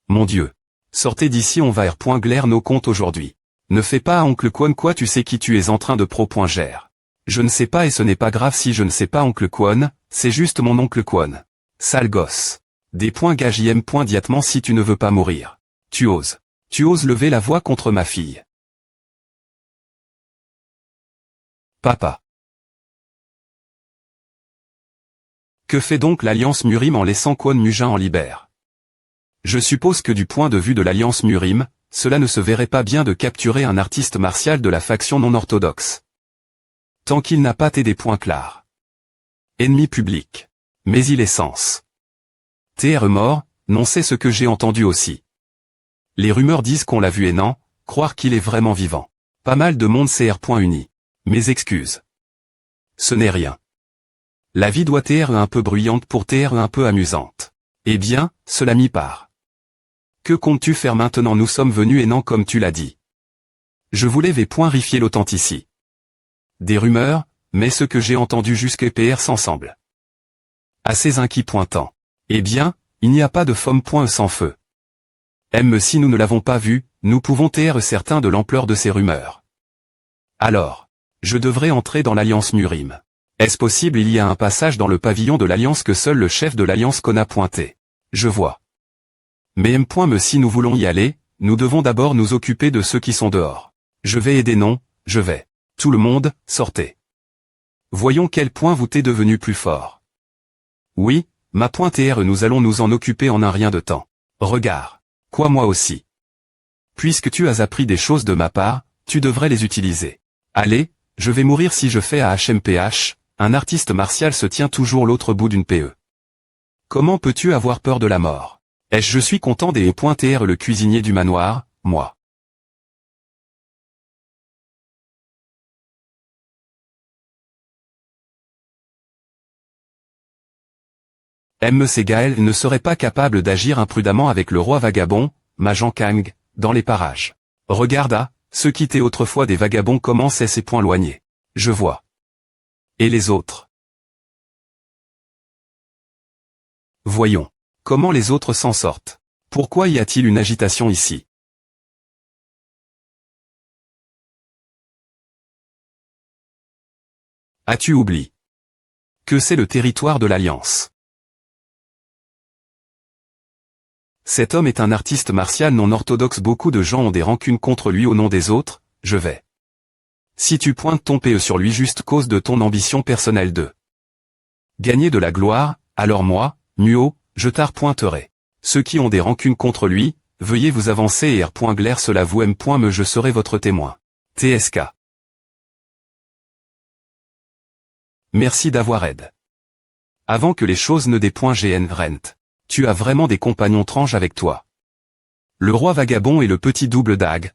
Mon Dieu. Sortez d'ici, on va glaire nos comptes aujourd'hui. Ne fais pas, oncle Kwon, quoi? Tu sais qui tu es en train de pro.gère. Je ne sais pas et ce n'est pas grave si je ne sais pas, oncle Kwon, c'est juste mon oncle Kwon. Sale gosse. Des points gage diatement si tu ne veux pas mourir. Tu oses lever la voix contre ma fille. Papa. Que fait donc l'Alliance Murim en laissant Kwon Mujin en libère? Je suppose que du point de vue de l'Alliance Murim, cela ne se verrait pas bien de capturer un artiste martial de la faction non orthodoxe. Tant qu'il n'a pas été des points clairs. Ennemi public. Mais il est sens. TR mort, non, c'est ce que j'ai entendu aussi. Les rumeurs disent qu'on l'a vu et non, croire qu'il est vraiment vivant. Pas mal de monde CR.uni. Mes excuses. Ce n'est rien. La vie doit être un peu bruyante pour être un peu amusante. Eh bien, cela m'y part. Que comptes-tu faire maintenant? Nous sommes venus et non comme tu l'as dit. Je voulais vérifier l'authenticité. Des rumeurs, mais ce que j'ai entendu jusqu'à PR s'ensemble. Assez inquiet pointant. Eh bien, il n'y a pas de femme.e sans feu. Si nous ne l'avons pas vu, nous pouvons être certains de l'ampleur de ces rumeurs. Alors, je devrais entrer dans l'Alliance Murim. Est-ce possible? Il y a un passage dans le pavillon de l'Alliance que seul le chef de l'Alliance a pointé. Je vois. Mais M.me si nous voulons y aller, nous devons d'abord nous occuper de ceux qui sont dehors. Je vais aider, non, je vais. Tout le monde, sortez. Voyons quel point vous t'es devenu plus fort. Oui, ma.TR, nous allons nous en occuper en un rien de temps. Regarde. Quoi, moi aussi. Puisque tu as appris des choses de ma part, tu devrais les utiliser. Allez, je vais mourir si je fais à HMPH, un artiste martial se tient toujours l'autre bout d'une PE. Comment peux-tu avoir peur de la mort? Je suis content des .TR, le cuisinier du manoir, moi. M.C. Gaël ne serait pas capable d'agir imprudemment avec le roi vagabond, Majan Kang, dans les parages. Regarda, ceux qui étaient autrefois des vagabonds commencent à ces points loignés. Je vois. Et les autres? Voyons. Comment les autres s'en sortent? Pourquoi y a-t-il une agitation ici? As-tu oublié que c'est le territoire de l'Alliance? Cet homme est un artiste martial non orthodoxe, beaucoup de gens ont des rancunes contre lui au nom des autres, je vais. Si tu pointes ton PE sur lui juste cause de ton ambition personnelle de gagner de la gloire, alors moi, Muo, Je t'arpointerai. Ceux qui ont des rancunes contre lui, veuillez vous avancer et R.Glaire cela vous aime. Me je serai votre témoin. TSK. Merci d'avoir aide. Avant que les choses ne .gn Rent. Tu as vraiment des compagnons tranches avec toi. Le roi vagabond et le petit double dag.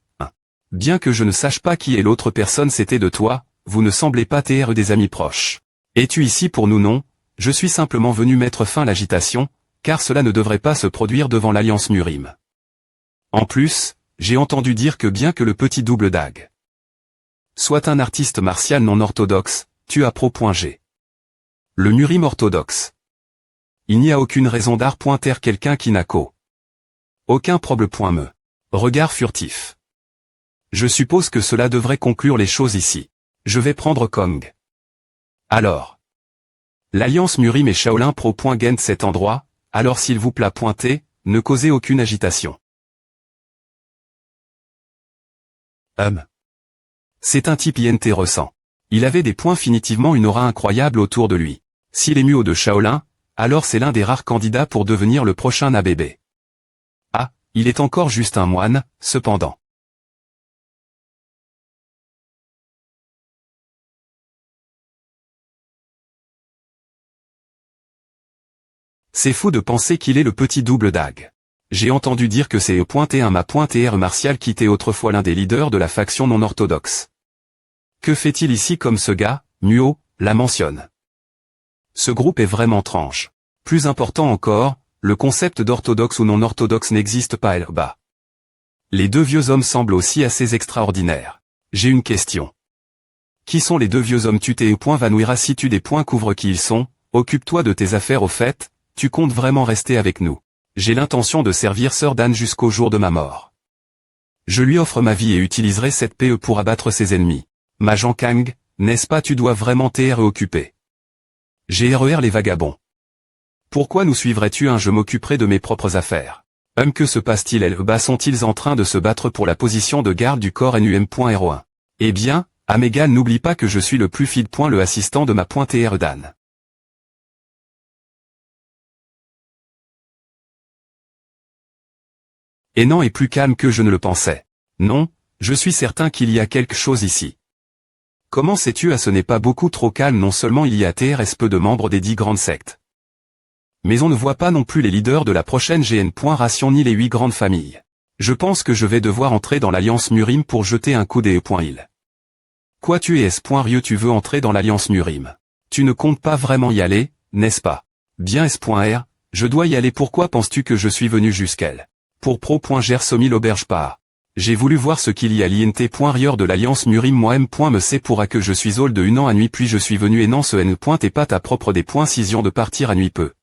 Bien que je ne sache pas qui est l'autre personne c'était de toi, vous ne semblez pas être des amis proches. Es-tu ici pour nous? Non, je suis simplement venu mettre fin à l'agitation, car cela ne devrait pas se produire devant l'Alliance Murim. En plus, j'ai entendu dire que bien que le petit double dag soit un artiste martial non orthodoxe, tu as pro.g. Le Murim orthodoxe. Il n'y a aucune raison d'art.r quelqu'un qui n'a aucun problème. Regard furtif. Je suppose que cela devrait conclure les choses ici. Je vais prendre Kong. Alors. L'Alliance Murim et Shaolin Pro.Gent cet endroit, alors s'il vous plaît pointez, ne causez aucune agitation. C'est un type intéressant. Il avait des points finitivement une aura incroyable autour de lui. S'il est muo de Shaolin, alors c'est l'un des rares candidats pour devenir le prochain ABB. Ah, il est encore juste un moine, cependant. C'est fou de penser qu'il est le petit double dag. J'ai entendu dire que c'est E.1 martial qui était autrefois l'un des leaders de la faction non orthodoxe. Que fait-il ici comme ce gars, Muo, la mentionne. Ce groupe est vraiment tranche. Plus important encore, le concept d'orthodoxe ou non orthodoxe n'existe pas là-bas. Les deux vieux hommes semblent aussi assez extraordinaires. J'ai une question. Qui sont les deux vieux hommes? Tu t'es vanouira si tu des points couvre qui ils sont, occupe-toi de tes affaires au fait, tu comptes vraiment rester avec nous. J'ai l'intention de servir Sir Dan jusqu'au jour de ma mort. Je lui offre ma vie et utiliserai cette PE pour abattre ses ennemis. Ma Jean Kang, n'est-ce pas tu dois vraiment t'être occupé. GRER les vagabonds. Pourquoi nous suivrais-tu je m'occuperai de mes propres affaires. Que se passe-t-il là-bas? Sont-ils en train de se battre pour la position de garde du corps NUM.01? Eh bien, Amégal n'oublie pas que je suis le plus fid. Le assistant de ma .TR Dan. Et non est plus calme que je ne le pensais. Non, je suis certain qu'il y a quelque chose ici. Comment sais-tu? Ce n'est pas beaucoup trop calme. Non seulement il y a TRS peu de membres des 10 grandes sectes. Mais on ne voit pas non plus les leaders de la prochaine GN.ration ni les 8 grandes familles. Je pense que je vais devoir entrer dans l'Alliance Murim pour jeter un coup d'E.il. Quoi tu es S.Rieux tu veux entrer dans l'Alliance Murim? Tu ne comptes pas vraiment y aller, n'est-ce pas? Bien S.R, je dois y aller. Pourquoi penses-tu que je suis venu jusqu'elle? Pour pro.Gersomi l'auberge pas. J'ai voulu voir ce qu'il y a l'int.rieur de l'Alliance Murim moi-même. Me c'est pourra que je suis all de une an à nuit puis je suis venu et non ce n. Et pas ta propre des .cision de partir à nuit peu.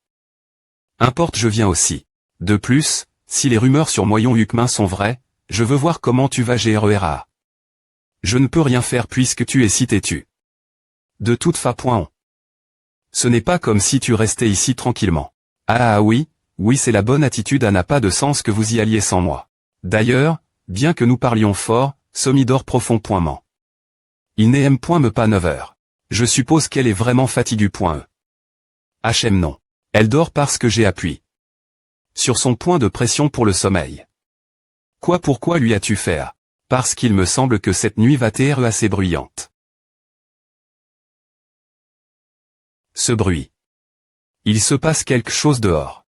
Importe je viens aussi. De plus, si les rumeurs sur Moyon Huckmin sont vraies, je veux voir comment tu vas GRERA. Je ne peux rien faire puisque tu es si têtu. De toute façon. Ce n'est pas comme si tu restais ici tranquillement. Ah oui, c'est la bonne attitude n'a pas de sens que vous y alliez sans moi. D'ailleurs, bien que nous parlions fort, Somi dort profond. Il n'aime me pas 9 heures. Je suppose qu'elle est vraiment fatiguée. HM non. Elle dort parce que j'ai appuyé sur son point de pression pour le sommeil. Pourquoi lui as-tu fait Parce qu'il me semble que cette nuit va être assez bruyante. Ce bruit. Il se passe quelque chose dehors.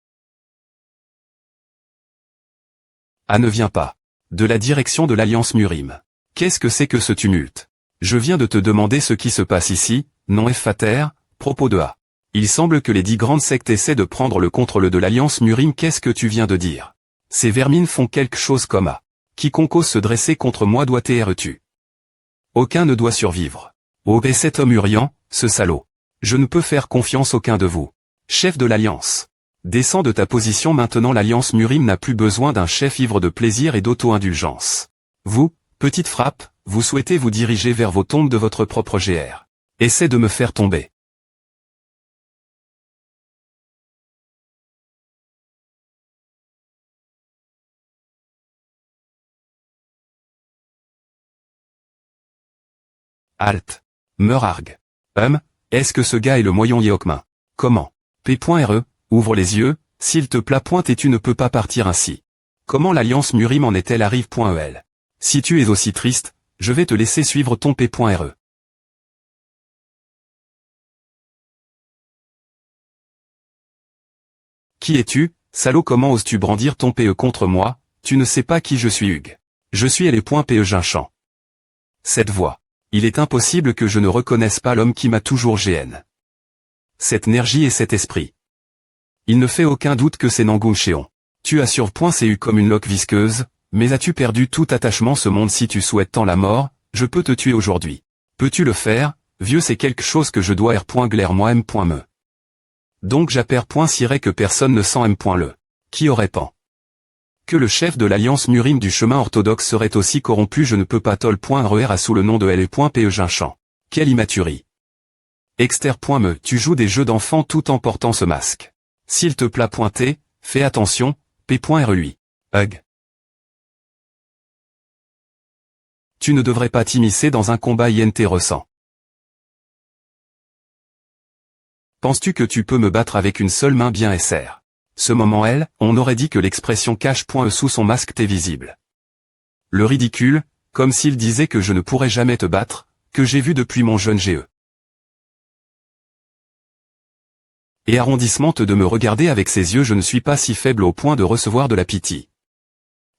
Ne vient pas. De la direction de l'Alliance Murim. Qu'est-ce que c'est que ce tumulte? Je viens de te demander ce qui se passe ici, non Fater, propos de A. Il semble que les 10 grandes sectes essaient de prendre le contrôle de l'Alliance Murim. Qu'est-ce que tu viens de dire? Ces vermines font quelque chose comme A. Quiconque ose se dresser contre moi doit être tué. Aucun ne doit survivre. Oh et cet homme hurlant, ce salaud. Je ne peux faire confiance aucun de vous. Chef de l'Alliance. Descends de ta position maintenant. L'Alliance Murim n'a plus besoin d'un chef ivre de plaisir et d'auto-indulgence. Vous, petite frappe, vous souhaitez vous diriger vers vos tombes de votre propre GR. Essaie de me faire tomber. Halt. Meurargue. Est-ce que ce gars est le moyen Yeokmin? Comment? P.re, ouvre les yeux, S'il te plaît, et tu ne peux pas partir ainsi. Comment l'alliance Murim en est-elle arrive.el. Si tu es aussi triste, je vais te laisser suivre ton P.re. Qui es-tu, salaud? Comment oses-tu brandir ton PE contre moi? Tu ne sais pas qui je suis, Hugues. Je suis L.PE Ginchamp. Cette voix. Il est impossible que je ne reconnaisse pas l'homme qui m'a toujours GN. Cette énergie et cet esprit. Il ne fait aucun doute que c'est Nangoum Chéon. Tu as sur.cu comme une loque visqueuse, mais as-tu perdu tout attachement ce monde? Si tu souhaites tant la mort, je peux te tuer aujourd'hui. Peux-tu le faire, vieux? C'est quelque chose que je dois R.glaire moi M.me. Donc j'appère.cirait que personne ne sent M.le. Qui aurait pan? Que le chef de l'alliance Murim du chemin orthodoxe serait aussi corrompu? Je ne peux pas tol.RER sous le nom de L.PE Ginchamp. Quelle immaturie. Exter.me, tu joues des jeux d'enfant tout en portant ce masque. S'il te plaît, T, fais attention, P.re lui. Hug. Tu ne devrais pas t'immiscer dans un combat INT ressent. Penses-tu que tu peux me battre avec une seule main? Bien SR. Ce moment on aurait dit que l'expression cache.e sous son masque t'est visible. Le ridicule, comme s'il disait que je ne pourrais jamais te battre, que j'ai vu depuis mon jeune GE. Et arrondissement de me regarder avec ses yeux, je ne suis pas si faible au point de recevoir de la pitié.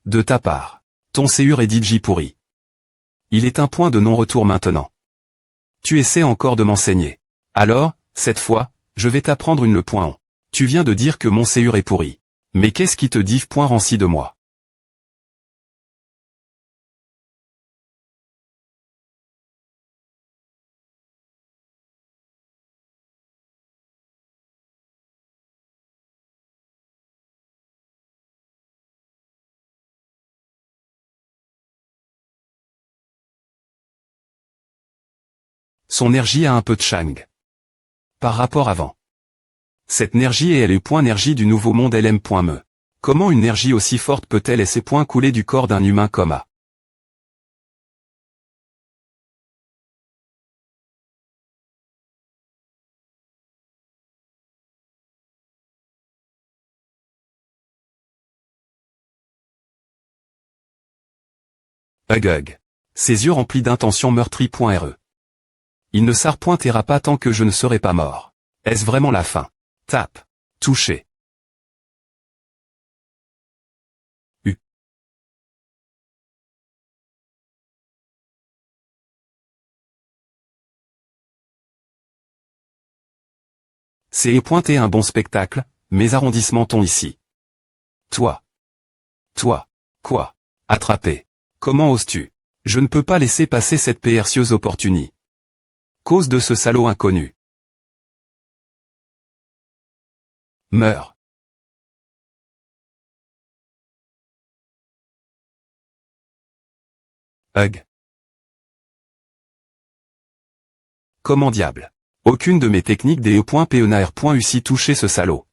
De ta part. Ton séur est DJ pourri. Il est un point de non-retour maintenant. Tu essaies encore de m'enseigner. Alors, cette fois, je vais t'apprendre une le. Tu viens de dire que mon séur est pourri. Mais qu'est-ce qui te dit ranci de moi? Son énergie a un peu de chang. Par rapport avant. Cette énergie est l'énergie du nouveau monde LM.me. Comment une énergie aussi forte peut-elle laisser couler du corps d'un humain comme A? Hug. Ses yeux remplis d'intentions meurtries.re. Il ne s'arrêtera pas tant que je ne serai pas mort. Est-ce vraiment la fin? Tape. Toucher. U. C'est pointer un bon spectacle, mes arrondissements t'ont ici. Toi. Quoi? Attraper. Comment oses-tu? Je ne peux pas laisser passer cette précieuse opportunité. Cause de ce salaud inconnu. Meurs. Hug. Comment diable? Aucune de mes techniques des E.PE si touché ce salaud.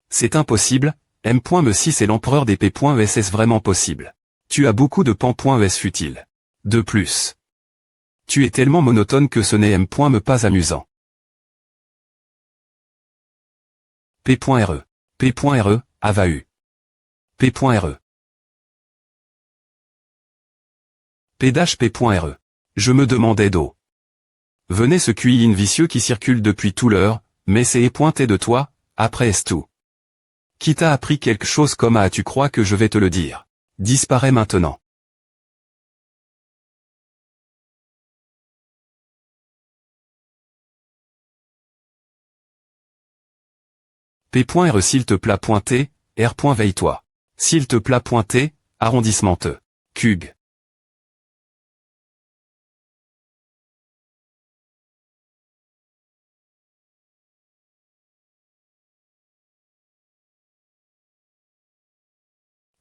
C'est impossible, M.me si c'est l'empereur des P.es, est-ce vraiment possible? Tu as beaucoup de pan.es futile. De plus. Tu es tellement monotone que ce n'est M.me pas amusant. P.re. P.re, avahu. P.re. P.re. Je me demandais d'eau. Venez ce QI vicieux qui circule depuis tout l'heure, mais c'est pointé de toi, après est tout. Qui t'a appris quelque chose comme à tu crois que je vais te le dire? Disparaît maintenant. P.re s'il te plaît pointé, R. Veille-toi. S'il te plaît pointé, arrondissement te. Cug.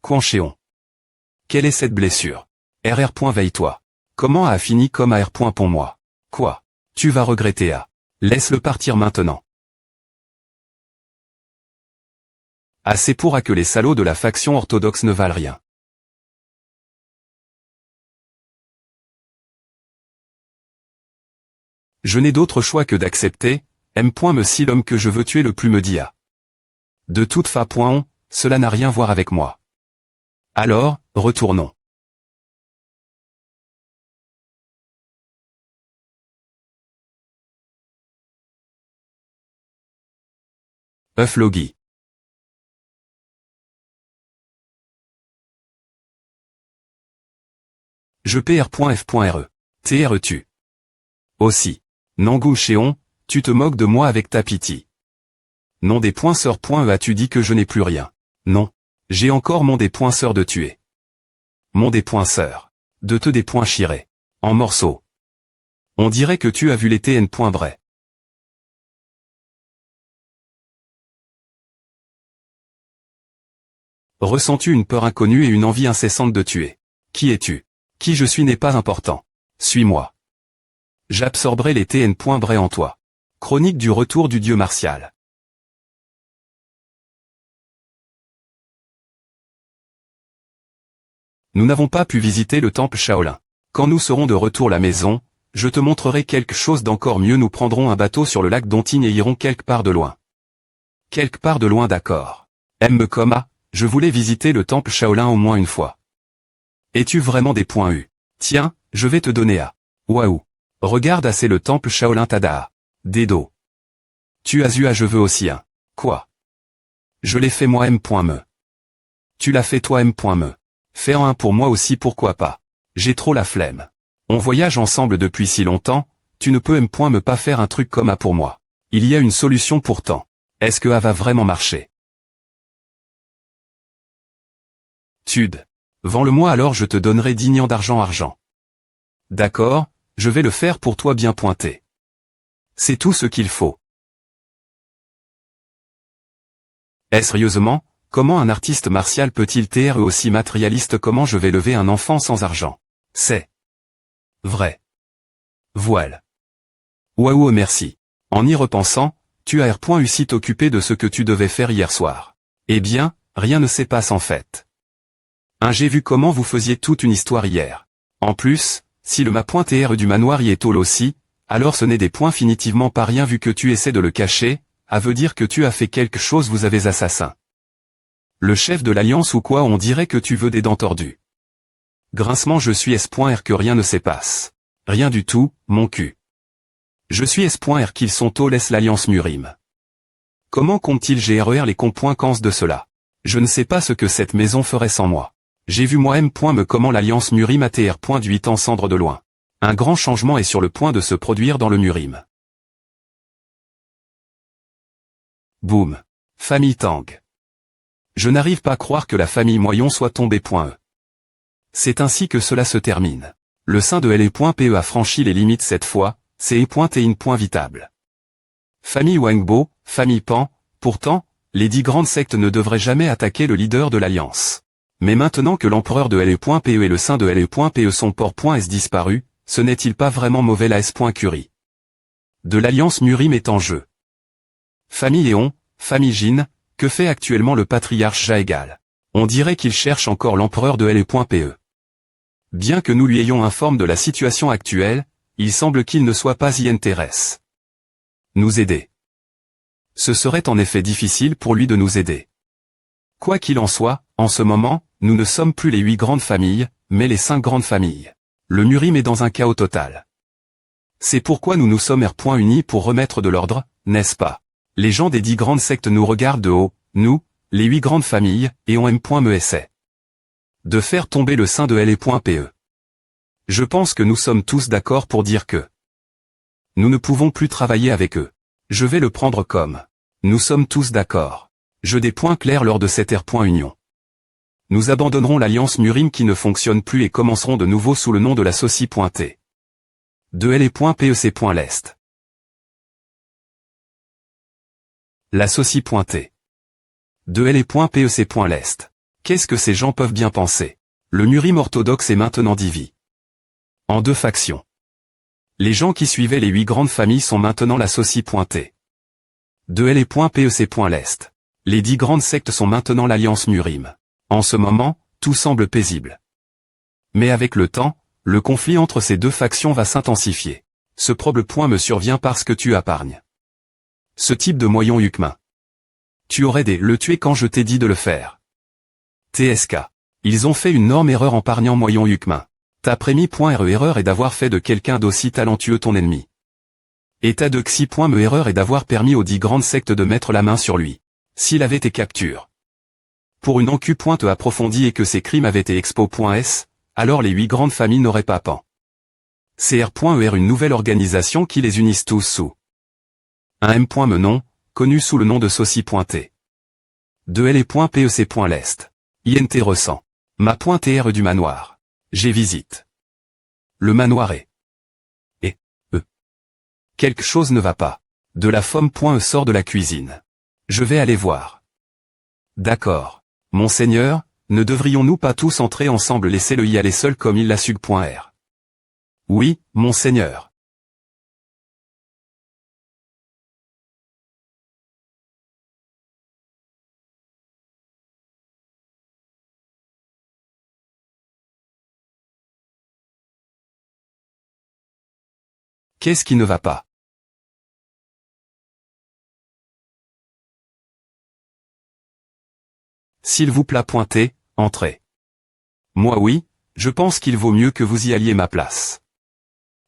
Quanchéon. Quelle est cette blessure? RR. Veille-toi. Comment a fini comme AR. Pour moi? Quoi? Tu vas regretter à. Laisse-le partir maintenant. Assez pour à que les salauds de la faction orthodoxe ne valent rien. Je n'ai d'autre choix que d'accepter, M.me si l'homme que je veux tuer le plus me dit à. De toute façon, cela n'a rien à voir avec moi. Alors, retournons. Logis. Je pr.f.re. Tu. Aussi. Nangou Chéon, tu te moques de moi avec ta pitié. Non des points sœurs. As-tu dit que je n'ai plus rien? Non. J'ai encore mon des points sœurs de tuer. Mon des points sœurs. De te des points chirés. En morceaux. On dirait que tu as vu les TN.bray. Ressens-tu une peur inconnue et une envie incessante de tuer? Qui es-tu? Qui je suis n'est pas important. Suis-moi. J'absorberai les TN.bray en toi. Chronique du retour du dieu martial. Nous n'avons pas pu visiter le temple Shaolin. Quand nous serons de retour à la maison, je te montrerai quelque chose d'encore mieux. Nous prendrons un bateau sur le lac Donting et irons quelque part de loin. Quelque part de loin, d'accord. Je voulais visiter le temple Shaolin au moins une fois. Es-tu vraiment des points U? Tiens, je vais te donner à. Waouh. Regarde assez le temple Shaolin Tada. Dedo. Tu as eu à je veux aussi un. Quoi? Je l'ai fait moi M.me. Tu l'as fait toi M.me. Fais en un pour moi aussi, pourquoi pas. J'ai trop la flemme. On voyage ensemble depuis si longtemps, tu ne peux me pas faire un truc comme A pour moi. Il y a une solution pourtant. Est-ce que A va vraiment marcher? Tude. Vends-le-moi alors, je te donnerai 10 nians d'argent. D'accord, je vais le faire pour toi bien pointé. C'est tout ce qu'il faut. Sérieusement, comment un artiste martial peut-il être aussi matérialiste? Comment je vais lever un enfant sans argent? C'est vrai. Voile. Waouh, merci. En y repensant, tu as eu si t'occuper de ce que tu devais faire hier soir. Eh bien, rien ne se passe en fait. J'ai vu comment vous faisiez toute une histoire hier. En plus, si le ma.tr du manoir y est tôle aussi, alors ce n'est définitivement pas rien vu que tu essaies de le cacher, à veut dire que tu as fait quelque chose. Vous avez assassin. Le chef de l'Alliance ou quoi? On dirait que tu veux des dents tordues. Grincement, je suis S.R que rien ne se passe. Rien du tout, mon cul. Je suis S.R qu'ils sont tôt laisse l'Alliance Murim. Comment compte-t-il gérer les conséquences de cela? Je ne sais pas ce que cette maison ferait sans moi. J'ai vu moi me comment l'Alliance Murim ATR.8 en cendre de loin. Un grand changement est sur le point de se produire dans le Murim. Boum. Famille Tang. Je n'arrive pas à croire que la famille Moyon soit tombée. C'est ainsi que cela se termine. Le sein de LE.PE a franchi les limites cette fois, c'est E.T.IN.vitable. Famille Wangbo, famille Pan, pourtant, les 10 grandes sectes ne devraient jamais attaquer le leader de l'Alliance. Mais maintenant que l'empereur de LE.PE et le sein de LE.PE sont port.s disparus, ce n'est-il pas vraiment mauvais? La S.Curie de l'Alliance Murim est en jeu. Famille Léon, famille Jin, que fait actuellement le patriarche Jaegal? On dirait qu'il cherche encore l'empereur de LE.PE. Bien que nous lui ayons informé de la situation actuelle, il semble qu'il ne soit pas y intéresse. Nous aider. Ce serait en effet difficile pour lui de nous aider. Quoi qu'il en soit, en ce moment, nous ne sommes plus les 8 grandes familles, mais les 5 grandes familles. Le Murim est dans un chaos total. C'est pourquoi nous nous sommes unis pour remettre de l'ordre, n'est-ce pas? Les gens des 10 grandes sectes nous regardent de haut, nous, les 8 grandes familles, et on me essaie de faire tomber le sein de LE.PE. Je pense que nous sommes tous d'accord pour dire que nous ne pouvons plus travailler avec eux. Je vais le prendre comme nous sommes tous d'accord. Je des points clairs lors de cette union. Nous abandonnerons l'Alliance Murim qui ne fonctionne plus et commencerons de nouveau sous le nom de la Soci.T. De LE.PEC.l'Est. La Soci.T. De LE.PEC.l'Est. Qu'est-ce que ces gens peuvent bien penser? Le Murim orthodoxe est maintenant divisé en 2 factions. Les gens qui suivaient les 8 grandes familles sont maintenant la Soci.T. De LE.PEC.l'Est. Les 10 grandes sectes sont maintenant l'Alliance Murim. En ce moment, tout semble paisible. Mais avec le temps, le conflit entre ces 2 factions va s'intensifier. Ce problème me survient parce que tu épargnes ce type de moyen humain. Tu aurais le tuer quand je t'ai dit de le faire. TSK. Ils ont fait une énorme erreur en pargnant moyon Huckmin. Ta prémis.re erreur est d'avoir fait de quelqu'un d'aussi talentueux ton ennemi. Et ta de xi.me erreur est d'avoir permis aux 10 grandes sectes de mettre la main sur lui. S'il avait tes captures. Pour une encu.te approfondie et que ses crimes avaient été expo.s, alors les 8 grandes familles n'auraient pas pan. CR.er une nouvelle organisation qui les unisse tous sous. Un M.menon, connu sous le nom de Saucy.t. De L.pec.lest. INT ressent. Ma.tr du manoir. J'ai visite. Le manoir est. Quelque chose ne va pas. De la fomme.e sort de la cuisine. Je vais aller voir. D'accord. Monseigneur, ne devrions-nous pas tous entrer ensemble laisser-le y aller seul comme il l'a sug.r. Oui, monseigneur. Qu'est-ce qui ne va pas? S'il vous plaît pointez, entrez. Moi oui, je pense qu'il vaut mieux que vous y alliez ma place.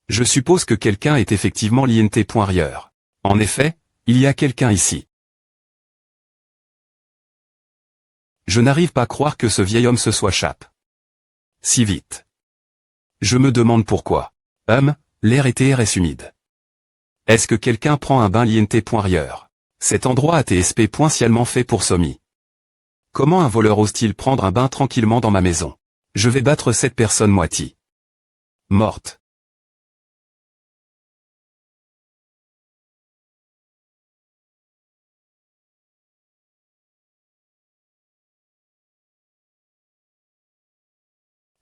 Je suppose que quelqu'un est effectivement l'INT.rieur. En effet, il y a quelqu'un ici. Je n'arrive pas à croire que ce vieil homme se soit chape. Si vite. Je me demande pourquoi. L'air est TRS humide. Est-ce que quelqu'un prend un bain l'INT.rieur? Cet endroit a été spécialement fait pour Somi. Comment un voleur ose-t-il prendre un bain tranquillement dans ma maison? Je vais battre cette personne moitié morte.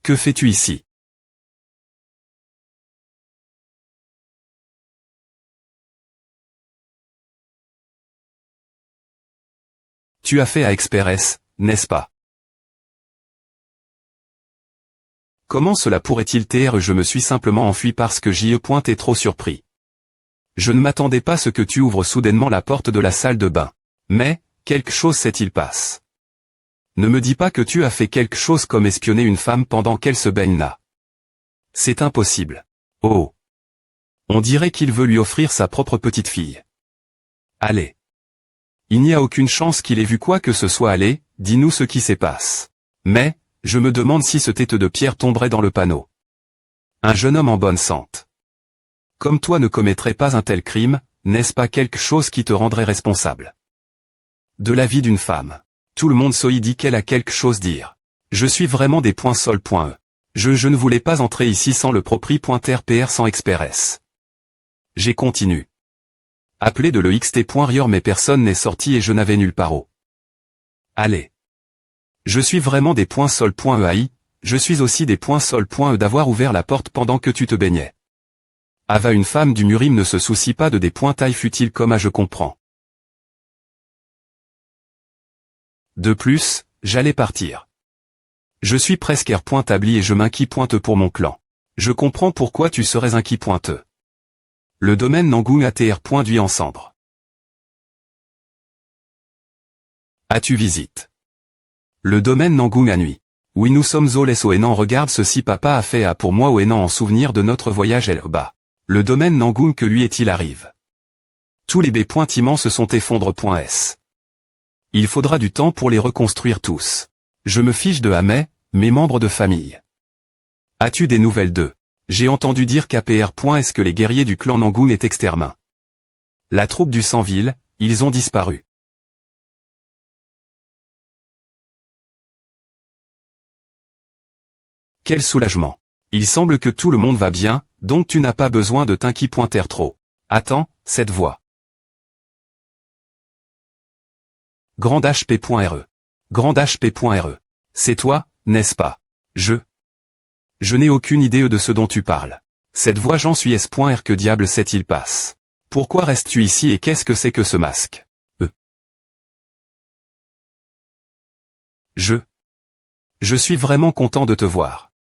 Que fais-tu ici? Tu as fait à Express, n'est-ce pas? Comment cela pourrait-il taire? Je me suis simplement enfui parce que J.E. est trop surpris. Je ne m'attendais pas à ce que tu ouvres soudainement la porte de la salle de bain. Mais, quelque chose s'est-il passe. Ne me dis pas que tu as fait quelque chose comme espionner une femme pendant qu'elle se baigne là. C'est impossible. Oh. On dirait qu'il veut lui offrir sa propre petite fille. Allez. Il n'y a aucune chance qu'il ait vu quoi que ce soit. Allez, dis-nous ce qui s'est passe. Mais, je me demande si ce tête de pierre tomberait dans le panneau. Un jeune homme en bonne santé. Comme toi ne commettrait pas un tel crime, n'est-ce pas quelque chose qui te rendrait responsable? De la vie d'une femme. Tout le monde dit qu'elle a quelque chose à dire. Je suis vraiment des points sol.e. Je ne voulais pas entrer ici sans le propri.rpr sans express. J'ai continué. Appelé de le xt.rieur mais personne n'est sorti et je n'avais nulle part où. Allez. Je suis vraiment des points sol.e. Je suis aussi des points sol.e d'avoir ouvert la porte pendant que tu te baignais. Ava une femme du Murim ne se soucie pas de des pointailles futiles comme je comprends. De plus, j'allais partir. Je suis presque R.tabli et je m'inquiète pour mon clan. Je comprends pourquoi tu serais inquiéteux. Le domaine Nangung ATR.duit en cendre. As-tu visite? Le domaine Nangung à nuit. Oui nous sommes au les Oenan regarde ceci papa a fait à pour moi Oenan en souvenir de notre voyage bas. Le domaine Nangung que lui est-il arrive. Tous les bâtiments se sont effondrés.s. Il faudra du temps pour les reconstruire tous. Je me fiche de Hamay, mes membres de famille. As-tu des nouvelles d'eux? J'ai entendu dire qu'APR. Est-ce que les guerriers du clan Nangung est extermin? La troupe du Sans-Ville, ils ont disparu. Quel soulagement. Il semble que tout le monde va bien, donc tu n'as pas besoin de t'inquiéter trop. Attends, cette voix. Grand HP.re. Grand HP.re. C'est toi, n'est-ce pas? Je n'ai aucune idée de ce dont tu parles. Cette voix j'en suis S.R. Que diable s'est-il passe? Pourquoi restes-tu ici et qu'est-ce que c'est que ce masque? Je suis vraiment content de te voir.